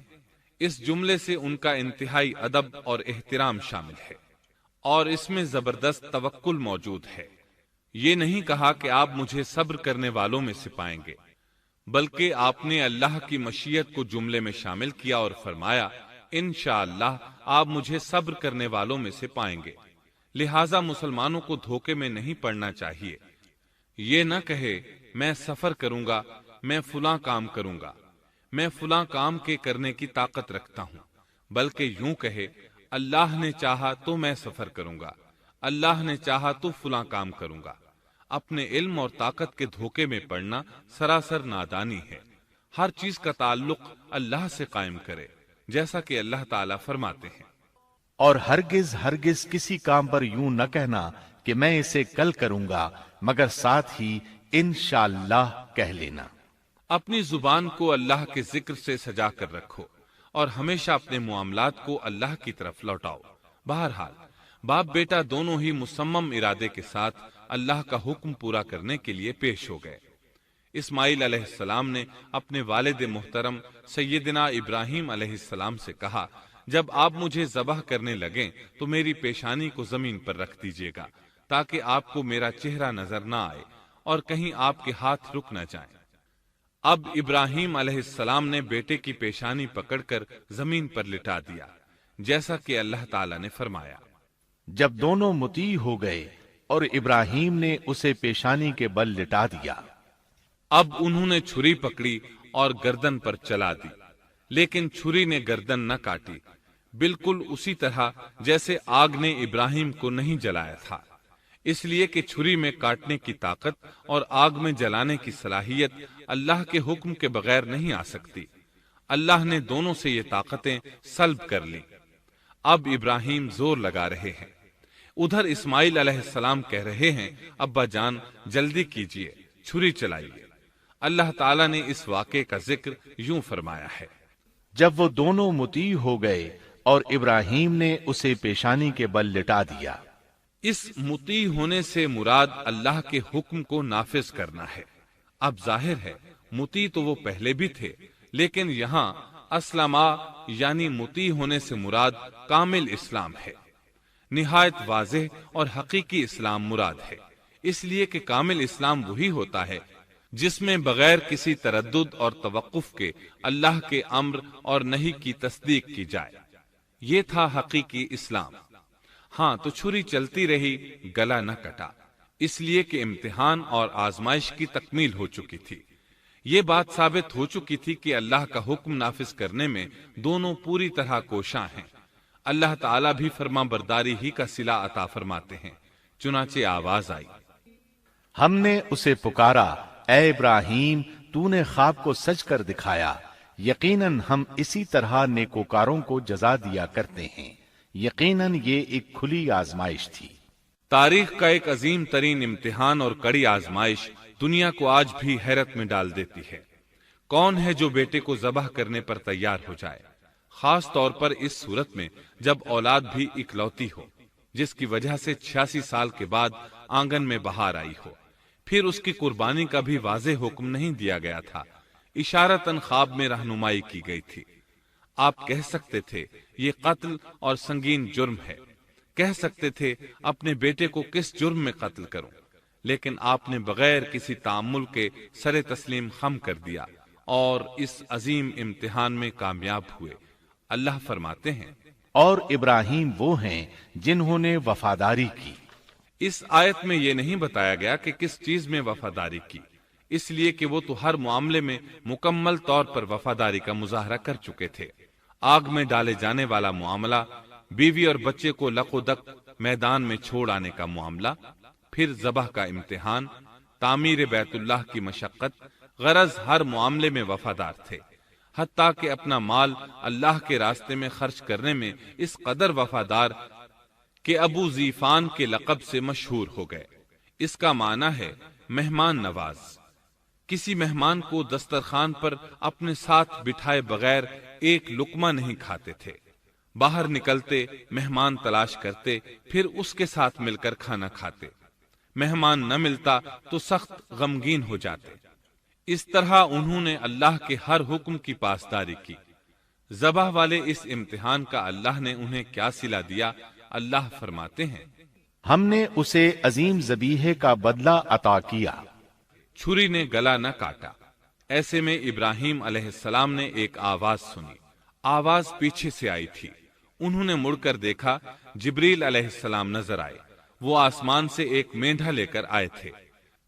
اس جملے سے ان کا انتہائی ادب اور احترام شامل ہے، اور اس میں زبردست توکل موجود ہے۔ یہ نہیں کہا کہ آپ مجھے صبر کرنے والوں میں سے پائیں گے، بلکہ آپ نے اللہ کی مشیت کو جملے میں شامل کیا اور فرمایا، انشاءاللہ آپ مجھے صبر کرنے والوں میں سے پائیں گے۔ لہٰذا مسلمانوں کو دھوکے میں نہیں پڑنا چاہیے۔ یہ نہ کہے میں سفر کروں گا، میں فلاں کام کروں گا، میں فلاں کام کے کرنے کی طاقت رکھتا ہوں، بلکہ یوں کہے اللہ نے چاہا تو میں سفر کروں گا، اللہ نے چاہا تو فلاں کام کروں گا۔ اپنے علم اور طاقت کے دھوکے میں پڑنا سراسر نادانی ہے۔ ہر چیز کا تعلق اللہ سے قائم کرے، جیسا کہ اللہ تعالیٰ فرماتے ہیں، اور ہرگز ہرگز کسی کام پر یوں نہ کہنا کہ میں اسے کل کروں گا، مگر ساتھ ہی انشاءاللہ کہہ لینا۔ اپنی زبان کو اللہ کے ذکر سے سجا کر رکھو اور ہمیشہ اپنے معاملات کو اللہ کی طرف لوٹاؤ۔ بہرحال باپ بیٹا دونوں ہی مصمم ارادے کے ساتھ اللہ کا حکم پورا کرنے کے لیے پیش ہو گئے۔ اسماعیل علیہ السلام نے اپنے والد محترم سیدنا ابراہیم علیہ السلام سے کہا، جب آپ مجھے ذبح کرنے لگیں تو میری پیشانی کو زمین پر رکھ دیجیے گا تاکہ آپ کو میرا چہرہ نظر نہ آئے اور کہیں آپ کے ہاتھ رک نہ جائیں۔ اب ابراہیم علیہ السلام نے بیٹے کی پیشانی پکڑ کر زمین پر لٹا دیا، جیسا کہ اللہ تعالیٰ نے فرمایا۔ جب دونوں مطیع ہو گئے اور ابراہیم نے اسے پیشانی کے بل لٹا دیا، اب انہوں نے چھری پکڑی اور گردن پر چلا دی، لیکن چھری نے گردن نہ کاٹی، بالکل اسی طرح جیسے آگ نے ابراہیم کو نہیں جلایا تھا، اس لیے کہ چھری میں کاٹنے کی طاقت اور آگ میں جلانے کی صلاحیت اللہ کے حکم کے بغیر نہیں آ سکتی۔ اللہ نے دونوں سے یہ طاقتیں سلب کر لی۔ اب ابراہیم زور لگا رہے ہیں، ادھر اسماعیل علیہ السلام کہہ رہے ہیں، ابا جان جلدی کیجئے، چھری چلائیے۔ اللہ تعالیٰ نے اس واقعے کا ذکر یوں فرمایا ہے، جب وہ دونوں مطیع ہو گئے اور ابراہیم نے اسے پیشانی کے بل لٹا دیا۔ اس مطیع ہونے سے مراد اللہ کے حکم کو نافذ کرنا ہے۔ اب ظاہر ہے مطیع تو وہ پہلے بھی تھے، لیکن یہاں اسلما یعنی مطیع ہونے سے مراد کامل اسلام ہے۔ نہایت واضح اور حقیقی اسلام مراد ہے، اس لیے کہ کامل اسلام وہی ہوتا ہے جس میں بغیر کسی تردد اور توقف کے اللہ کے امر اور نہی کی تصدیق کی جائے۔ یہ تھا حقیقی اسلام۔ ہاں تو چھری چلتی رہی، گلا نہ کٹا، اس لیے کہ امتحان اور آزمائش کی تکمیل ہو چکی تھی۔ یہ بات ثابت ہو چکی تھی کہ اللہ کا حکم نافذ کرنے میں دونوں پوری طرح کوشاں ہیں۔ اللہ تعالیٰ بھی فرما برداری ہی کا صلہ عطا فرماتے ہیں۔ چنانچہ آواز آئی، ہم نے اسے پکارا، اے ابراہیم تو نے خواب کو سچ کر دکھایا، یقیناً ہم اسی طرح نیکوکاروں کو جزا دیا کرتے ہیں۔ یقیناً یہ ایک کھلی آزمائش تھی۔ تاریخ کا ایک عظیم ترین امتحان اور کڑی آزمائش دنیا کو آج بھی حیرت میں ڈال دیتی ہے۔ کون ہے جو بیٹے کو ذبح کرنے پر تیار ہو جائے، خاص طور پر اس صورت میں جب اولاد بھی اکلوتی ہو، جس کی وجہ سے 86 سال کے بعد آنگن میں بہار آئی ہو۔ پھر اس کی قربانی کا بھی واضح حکم نہیں دیا گیا تھا، اشارتاً خواب میں رہنمائی کی گئی تھی۔ آپ کہہ سکتے تھے یہ قتل اور سنگین جرم ہے، کہہ سکتے تھے اپنے بیٹے کو کس جرم میں قتل کروں، لیکن آپ نے بغیر کسی تعامل کے سر تسلیم خم کر دیا اور اس عظیم امتحان میں کامیاب ہوئے۔ اللہ فرماتے ہیں، اور ابراہیم وہ ہیں جنہوں نے وفاداری کی۔ اس آیت میں یہ نہیں بتایا گیا کہ کس چیز میں وفاداری کی، اس لیے کہ وہ تو ہر معاملے میں مکمل طور پر وفاداری کا مظاہرہ کر چکے تھے۔ آگ میں ڈالے جانے والا معاملہ، بیوی اور بچے کو لق و دق میدان میں چھوڑ آنے کا معاملہ، پھر ذبح کا امتحان، تعمیر بیت اللہ کی مشقت، غرض ہر معاملے میں وفادار تھے، حتیٰ کہ اپنا مال اللہ کے راستے میں خرچ کرنے میں اس قدر وفادار کہ ابو زیفان کے لقب سے مشہور ہو گئے۔ اس کا معنی ہے مہمان نواز۔ کسی مہمان کو دسترخوان پر اپنے ساتھ بٹھائے بغیر ایک لقمہ نہیں کھاتے تھے، باہر نکلتے مہمان تلاش کرتے، پھر اس کے ساتھ مل کر کھانا کھاتے، مہمان نہ ملتا تو سخت غمگین ہو جاتے۔ اس طرح انہوں نے اللہ کے ہر حکم کی پاسداری کی۔ ذبح والے اس امتحان کا اللہ نے انہیں کیا صلہ دیا؟ اللہ فرماتے ہیں، ہم نے اسے عظیم ذبیحے کا بدلہ عطا کیا۔ چھری نے گلا نہ کاٹا۔ ایسے میں ابراہیم علیہ السلام نے ایک آواز سنی۔ آواز پیچھے سے آئی تھی۔ انہوں نے مڑ کر دیکھا، جبریل علیہ السلام نظر آئے۔ وہ آسمان سے ایک مینڈھا لے کر آئے تھے۔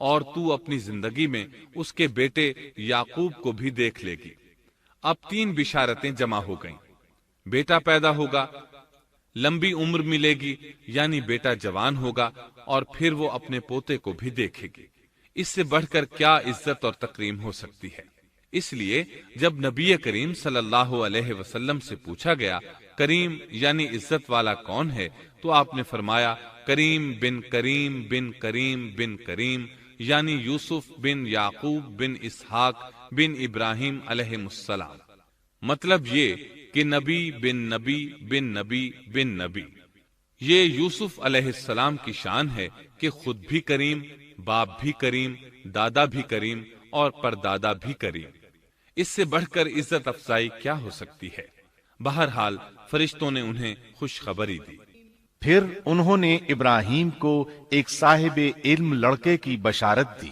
اور تو اپنی زندگی میں اس کے بیٹے یعقوب کو بھی دیکھ لے گی۔ اب 3 بشارتیں جمع ہو گئیں۔ بیٹا پیدا ہوگا، لمبی عمر ملے گی یعنی بیٹا جوان ہوگا، اور پھر وہ اپنے پوتے کو بھی دیکھے گی۔ اس سے بڑھ کر کیا عزت اور تکریم ہو سکتی ہے؟ اس لیے جب نبی کریم صلی اللہ علیہ وسلم سے پوچھا گیا کریم یعنی عزت والا کون ہے، تو آپ نے فرمایا کریم بن کریم بن کریم بن کریم، یعنی یوسف بن یعقوب بن اسحاق بن ابراہیم علیہ السلام۔ مطلب یہ کہ نبی بن نبی بن نبی بن نبی۔ یہ یوسف علیہ السلام کی شان ہے کہ خود بھی کریم، باپ بھی کریم، دادا بھی کریم اور پردادا بھی کریم۔ اس سے بڑھ کر عزت افزائی کیا ہو سکتی ہے؟ بہرحال فرشتوں نے انہیں خوشخبری دی۔ پھر انہوں نے ابراہیم کو ایک صاحب علم لڑکے کی بشارت دی۔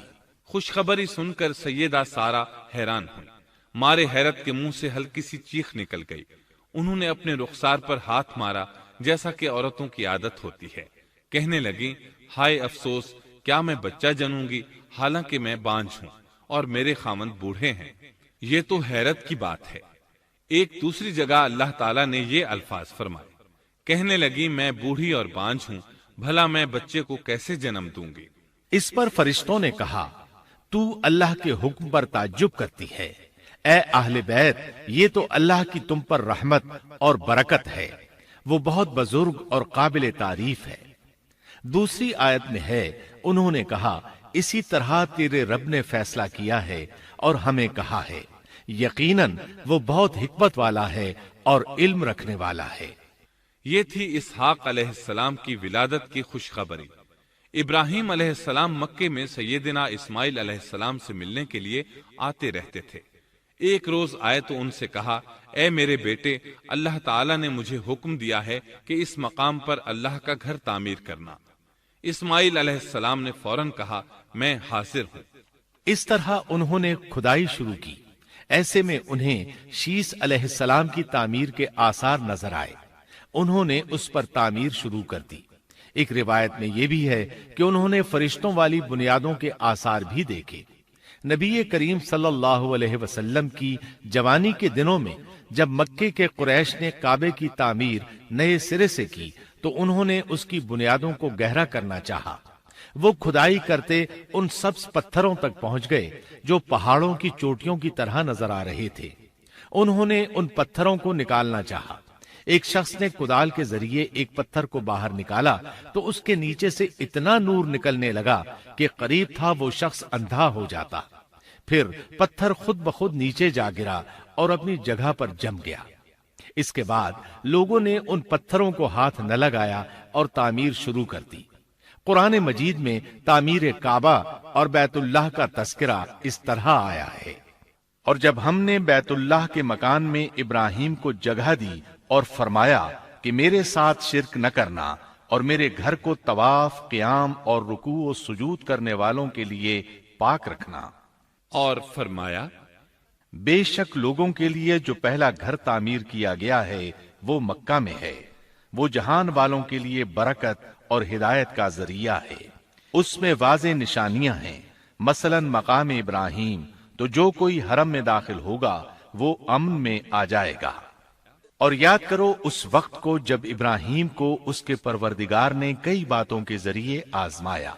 خوشخبری سن کر سیدہ سارہ حیران ہوئی، مارے حیرت کے منہ سے ہلکی سی چیخ نکل گئی۔ انہوں نے اپنے رخسار پر ہاتھ مارا جیسا کہ عورتوں کی عادت ہوتی ہے، کہنے لگی ہائے افسوس، کیا میں بچہ جنوں گی حالانکہ میں بانجھ ہوں اور میرے خاوند بوڑھے ہیں؟ یہ تو حیرت کی بات ہے۔ ایک دوسری جگہ اللہ تعالیٰ نے یہ الفاظ فرمائے، کہنے لگی میں بوڑھی اور بانجھ ہوں، بھلا میں بچے کو کیسے جنم دوں گی؟ اس پر فرشتوں نے کہا تو اللہ کے حکم پر تعجب کرتی ہے، اے اہل بیت، یہ تو اللہ کی تم پر رحمت اور برکت ہے، وہ بہت بزرگ اور قابل تعریف ہے۔ دوسری آیت میں ہے انہوں نے کہا اسی طرح تیرے رب نے فیصلہ کیا ہے اور ہمیں کہا ہے، یقیناً وہ بہت حکمت والا ہے اور علم رکھنے والا ہے۔ یہ تھی اسحاق علیہ السلام کی ولادت کی خوشخبری۔ ابراہیم علیہ السلام مکے میں سیدنا اسماعیل علیہ السلام سے ملنے کے لیے آتے رہتے تھے۔ ایک روز آئے تو ان سے کہا اے میرے بیٹے، اللہ تعالیٰ نے مجھے حکم دیا ہے کہ اس مقام پر اللہ کا گھر تعمیر کرنا۔ اسماعیل علیہ السلام نے فوراً کہا میں حاضر ہوں۔ اس طرح انہوں نے کھدائی شروع کی۔ ایسے میں انہیں شیش علیہ السلام کی تعمیر کے آثار نظر آئے۔ انہوں نے اس پر تعمیر شروع کر دی۔ ایک روایت میں یہ بھی ہے کہ انہوں نے فرشتوں والی بنیادوں کے آثار بھی دیکھے۔ نبی کریم صلی اللہ علیہ وسلم کی جوانی کے دنوں میں جب مکے کے قریش نے کعبے کی تعمیر نئے سرے سے کی تو انہوں نے اس کی بنیادوں کو گہرا کرنا چاہا۔ وہ کھدائی کرتے ان سبز پتھروں تک پہنچ گئے جو پہاڑوں کی چوٹیوں کی طرح نظر آ رہے تھے۔ انہوں نے ان پتھروں کو نکالنا چاہا۔ ایک شخص نے کدال کے ذریعے ایک پتھر کو باہر نکالا تو اس کے نیچے سے اتنا نور نکلنے لگا کہ قریب تھا وہ شخص اندھا ہو جاتا۔ پھر پتھر خود بخود نیچے جا گرا اور اپنی جگہ پر جم گیا۔ اس کے بعد لوگوں نے ان پتھروں کو ہاتھ نہ لگایا اور تعمیر شروع کر دی۔ قرآن مجید میں تعمیر کعبہ اور بیت اللہ کا تذکرہ اس طرح آیا ہے، اور جب ہم نے بیت اللہ کے مکان میں ابراہیم کو جگہ دی اور فرمایا کہ میرے ساتھ شرک نہ کرنا اور میرے گھر کو طواف، قیام اور رکوع و سجود کرنے والوں کے لیے پاک رکھنا، اور فرمایا بے شک لوگوں کے لیے جو پہلا گھر تعمیر کیا گیا ہے وہ مکہ میں ہے، وہ جہان والوں کے لیے برکت اور ہدایت کا ذریعہ ہے، اس میں واضح نشانیاں ہیں، مثلا مقام ابراہیم، تو جو کوئی حرم میں داخل ہوگا وہ امن میں آ جائے گا۔ اور یاد کرو اس وقت کو جب ابراہیم کو اس کے پروردگار نے کئی باتوں کے ذریعے آزمایا،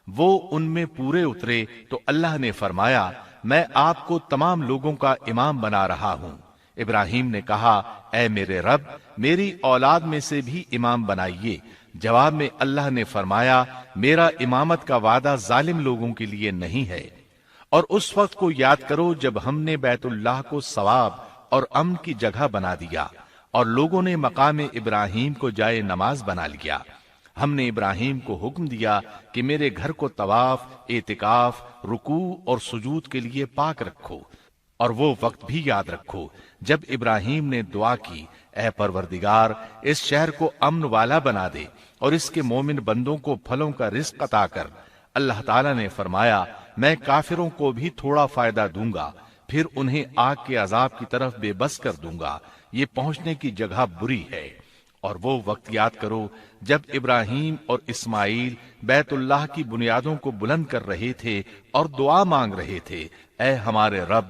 وہ ان میں پورے اترے تو اللہ نے فرمایا میں آپ کو تمام لوگوں کا امام بنا رہا ہوں۔ ابراہیم نے کہا اے میرے رب، میری اولاد میں سے بھی امام بنائیے۔ جواب میں اللہ نے فرمایا میرا امامت کا وعدہ ظالم لوگوں کے لیے نہیں ہے۔ اور اس وقت کو یاد کرو جب ہم نے بیت اللہ کو ثواب اور امن کی جگہ بنا دیا اور لوگوں نے مقام ابراہیم کو جائے نماز بنا لیا۔ ہم نے ابراہیم کو حکم دیا کہ میرے گھر کو طواف، اعتکاف، رکوع اور سجود کے لیے پاک رکھو، اور وہ وقت بھی یاد رکھو جب ابراہیم نے دعا کی اے پروردگار اس شہر کو امن والا بنا دے اور اس کے مومن بندوں کو پھلوں کا رزق عطا کر۔ اللہ تعالیٰ نے فرمایا میں کافروں کو بھی تھوڑا فائدہ دوں گا، پھر انہیں آگ کے عذاب کی طرف بے بس کر دوں گا، یہ پہنچنے کی جگہ بری ہے۔ اور وہ وقت یاد کرو جب ابراہیم اور اسماعیل بیت اللہ کی بنیادوں کو بلند کر رہے تھے اور دعا مانگ رہے تھے، اے ہمارے رب،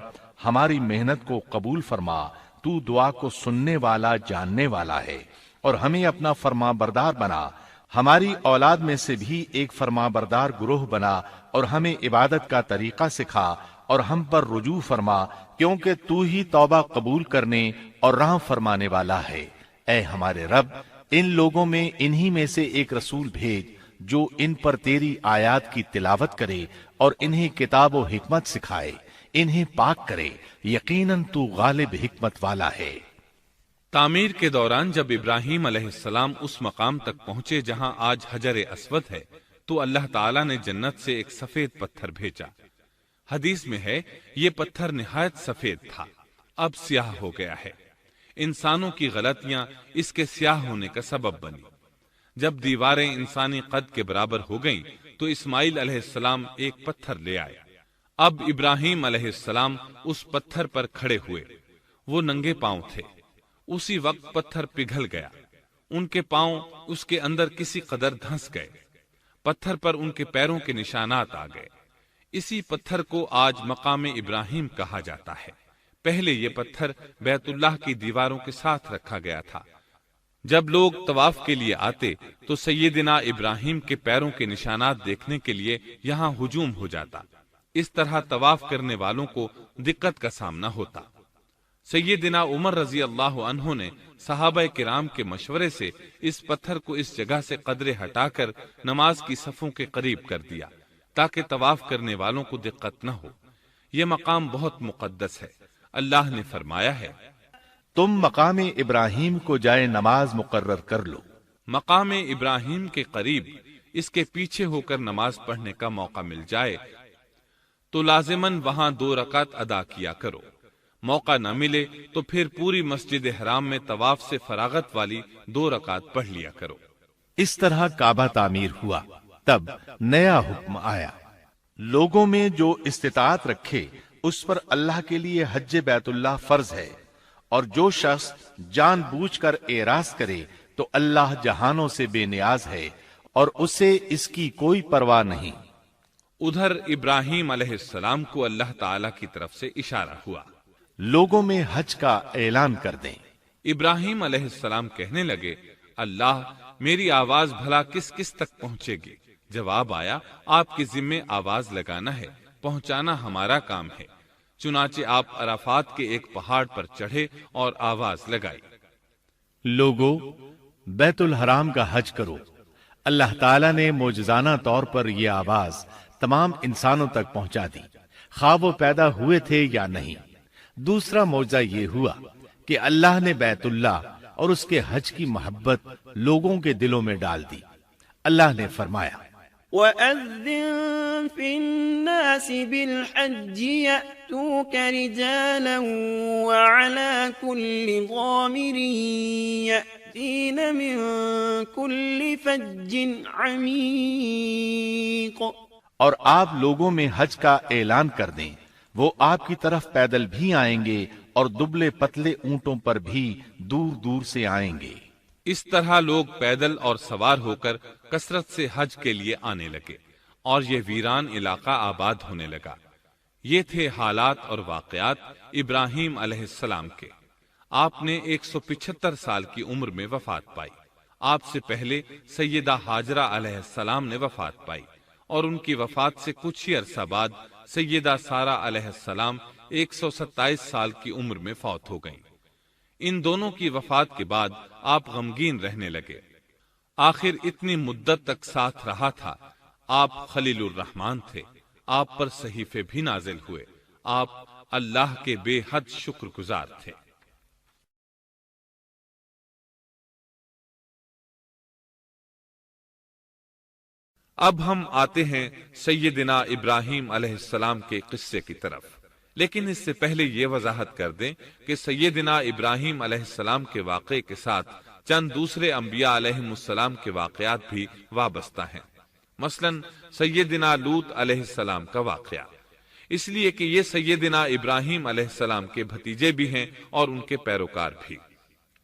ہماری محنت کو قبول فرما، تو دعا کو سننے والا، جاننے والا ہے، اور ہمیں اپنا فرما بردار بنا، ہماری اولاد میں سے بھی ایک فرما بردار گروہ بنا، اور ہمیں عبادت کا طریقہ سکھا، اور ہم پر رجوع فرما، کیونکہ تو ہی توبہ قبول کرنے اور رحم فرمانے والا ہے۔ اے ہمارے رب، ان لوگوں میں انہی میں سے ایک رسول بھیج جو ان پر تیری آیات کی تلاوت کرے اور انہیں کتاب و حکمت سکھائے، انہیں پاک کرے، یقیناً تو غالب حکمت والا ہے۔ تعمیر کے دوران جب ابراہیم علیہ السلام اس مقام تک پہنچے جہاں آج حجر اسود ہے تو اللہ تعالیٰ نے جنت سے ایک سفید پتھر بھیجا۔ حدیث میں ہے یہ پتھر نہایت سفید تھا، اب سیاہ ہو گیا ہے۔ انسانوں کی غلطیاں اس کے سیاہ ہونے کا سبب بنی۔ جب دیواریں انسانی قد کے برابر ہو گئیں تو اسماعیل علیہ السلام ایک پتھر لے آئے۔ اب ابراہیم علیہ السلام اس پتھر پر کھڑے ہوئے، وہ ننگے پاؤں تھے۔ اسی وقت پتھر پگھل گیا، ان کے پاؤں اس کے اندر کسی قدر دھنس گئے، پتھر پر ان کے پیروں کے نشانات آ گئے۔ اسی پتھر کو آج مقام ابراہیم کہا جاتا ہے۔ پہلے یہ پتھر بیت اللہ کی دیواروں کے ساتھ رکھا گیا تھا۔ جب لوگ طواف کے لیے آتے تو سیدنا ابراہیم کے پیروں کے نشانات دیکھنے کے لیے یہاں ہجوم ہو جاتا۔ اس طرح طواف کرنے والوں کو دقت کا سامنا ہوتا۔ سیدنا عمر رضی اللہ عنہ نے صحابہ کرام کے مشورے سے اس پتھر کو اس جگہ سے قدرے ہٹا کر نماز کی صفوں کے قریب کر دیا تاکہ طواف کرنے والوں کو دقت نہ ہو۔ یہ مقام بہت مقدس ہے۔ اللہ نے فرمایا ہے، تم مقام ابراہیم کو جائے نماز مقرر کر لو۔ مقام ابراہیم کے قریب اس کے پیچھے ہو کر نماز پڑھنے کا موقع مل جائے تو لازماً وہاں 2 رکعت ادا کیا کرو۔ موقع نہ ملے تو پھر پوری مسجد حرام میں طواف سے فراغت والی 2 رکعت پڑھ لیا کرو۔ اس طرح کعبہ تعمیر ہوا۔ تب نیا حکم آیا، لوگوں میں جو استطاعت رکھے اس پر اللہ کے لیے حج بیت اللہ فرض ہے، اور جو شخص جان بوجھ کر اعراض کرے تو اللہ جہانوں سے بے نیاز ہے اور اسے اس کی کوئی پرواہ نہیں۔ ادھر ابراہیم علیہ السلام کو اللہ تعالی کی طرف سے اشارہ ہوا، لوگوں میں حج کا اعلان کر دیں۔ ابراہیم علیہ السلام کہنے لگے، اللہ میری آواز بھلا کس کس تک پہنچے گی؟ جواب آیا، آپ کے ذمے آواز لگانا ہے، پہنچانا ہمارا کام ہے۔ چنانچہ آپ عرفات کے ایک پہاڑ پر چڑھے اور آواز لگائی، لوگو بیت الحرام کا حج کرو۔ اللہ تعالیٰ نے معجزانہ طور پر یہ آواز تمام انسانوں تک پہنچا دی، خواہ وہ پیدا ہوئے تھے یا نہیں۔ دوسرا معجزہ یہ ہوا کہ اللہ نے بیت اللہ اور اس کے حج کی محبت لوگوں کے دلوں میں ڈال دی۔ اللہ نے فرمایا، وَأَذِّن فِي النَّاسِ بِالْحَجِّ يَأْتُوكَ رِجَالًا وَعَلَى كُلِّ ضَامِرٍ يَأْتِينَ مِن كُلِّ فَجٍّ عَمِيقٍ۔ اور آپ لوگوں میں حج کا اعلان کر دیں، وہ آپ کی طرف پیدل بھی آئیں گے اور دبلے پتلے اونٹوں پر بھی دور دور سے آئیں گے۔ اس طرح لوگ پیدل اور سوار ہو کر کثرت سے حج کے لیے آنے لگے اور یہ ویران علاقہ آباد ہونے لگا۔ یہ تھے حالات اور واقعات ابراہیم علیہ السلام کے۔ آپ نے 175 سال کی عمر میں وفات پائی۔ آپ سے پہلے سیدہ ہاجرہ علیہ السلام نے وفات پائی اور ان کی وفات سے کچھ ہی عرصہ بعد سیدہ سارہ علیہ السلام 127 سال کی عمر میں فوت ہو گئیں۔ ان دونوں کی وفات کے بعد آپ غمگین رہنے لگے۔ آخر اتنی مدت تک ساتھ رہا تھا۔ آپ خلیل الرحمن تھے، آپ پر صحیفے بھی نازل ہوئے، آپ اللہ کے بے حد شکر گزار تھے۔ اب ہم آتے ہیں سیدنا ابراہیم علیہ السلام کے قصے کی طرف، لیکن اس سے پہلے یہ وضاحت کر دیں کہ سیدنا ابراہیم علیہ السلام کے واقعے کے ساتھ چند دوسرے انبیاء علیہ السلام کے واقعات بھی وابستہ ہیں۔ مثلا سیدنا لوط علیہ السلام کا واقعہ، اس لیے کہ یہ سیدنا ابراہیم علیہ السلام کے بھتیجے بھی ہیں اور ان کے پیروکار بھی۔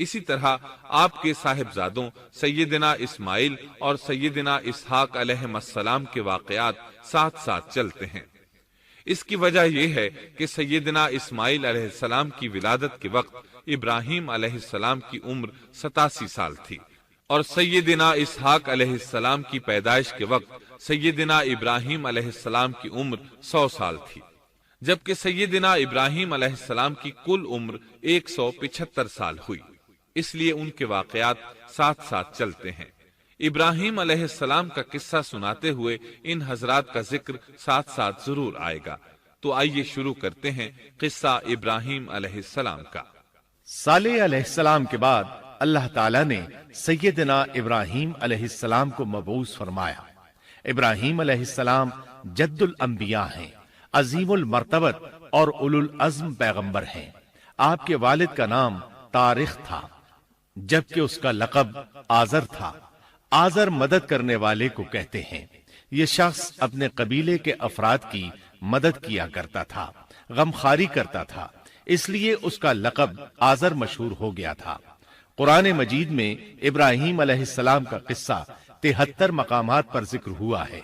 اسی طرح آپ کے صاحبزادوں سیدنا اسماعیل اور سیدنا اسحاق علیہ السلام کے واقعات ساتھ ساتھ چلتے ہیں۔ اس کی وجہ یہ ہے کہ سیدنا اسماعیل علیہ السلام کی ولادت کے وقت ابراہیم علیہ السلام کی عمر 87 سال تھی، اور سیدنا اسحاق علیہ السلام کی پیدائش کے وقت سیدنا ابراہیم علیہ السلام کی عمر 100 سال تھی، جبکہ سیدنا ابراہیم علیہ السلام کی کل عمر 175 سال ہوئی۔ اس لیے ان کے واقعات ساتھ ساتھ چلتے ہیں۔ ابراہیم علیہ السلام کا قصہ سناتے ہوئے ان حضرات کا ذکر ساتھ ساتھ ضرور آئے گا۔ تو آئیے شروع کرتے ہیں قصہ ابراہیم علیہ السلام کا۔ صالح علیہ السلام کے بعد اللہ تعالیٰ نے سیدنا ابراہیم علیہ السلام کو مبعوث فرمایا۔ ابراہیم علیہ السلام جد الانبیاء ہیں، عظیم المرتبت اور اولو العزم پیغمبر ہیں۔ آپ کے والد کا نام طارق تھا، جبکہ اس کا لقب آزر تھا۔ آزر مدد کرنے والے کو کہتے ہیں۔ یہ شخص اپنے قبیلے کے افراد کی مدد کیا کرتا تھا، غمخواری کرتا تھا، اس لیے اس کا لقب آزر مشہور ہو گیا تھا۔ قرآن مجید میں ابراہیم علیہ السلام کا قصہ 73 مقامات پر ذکر ہوا ہے۔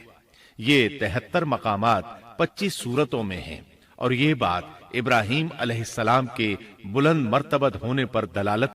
یہ 73 مقامات 25 سورتوں میں ہیں، اور یہ بات ابراہیم علیہ السلام کے بلند مرتبت ہونے پر دلالت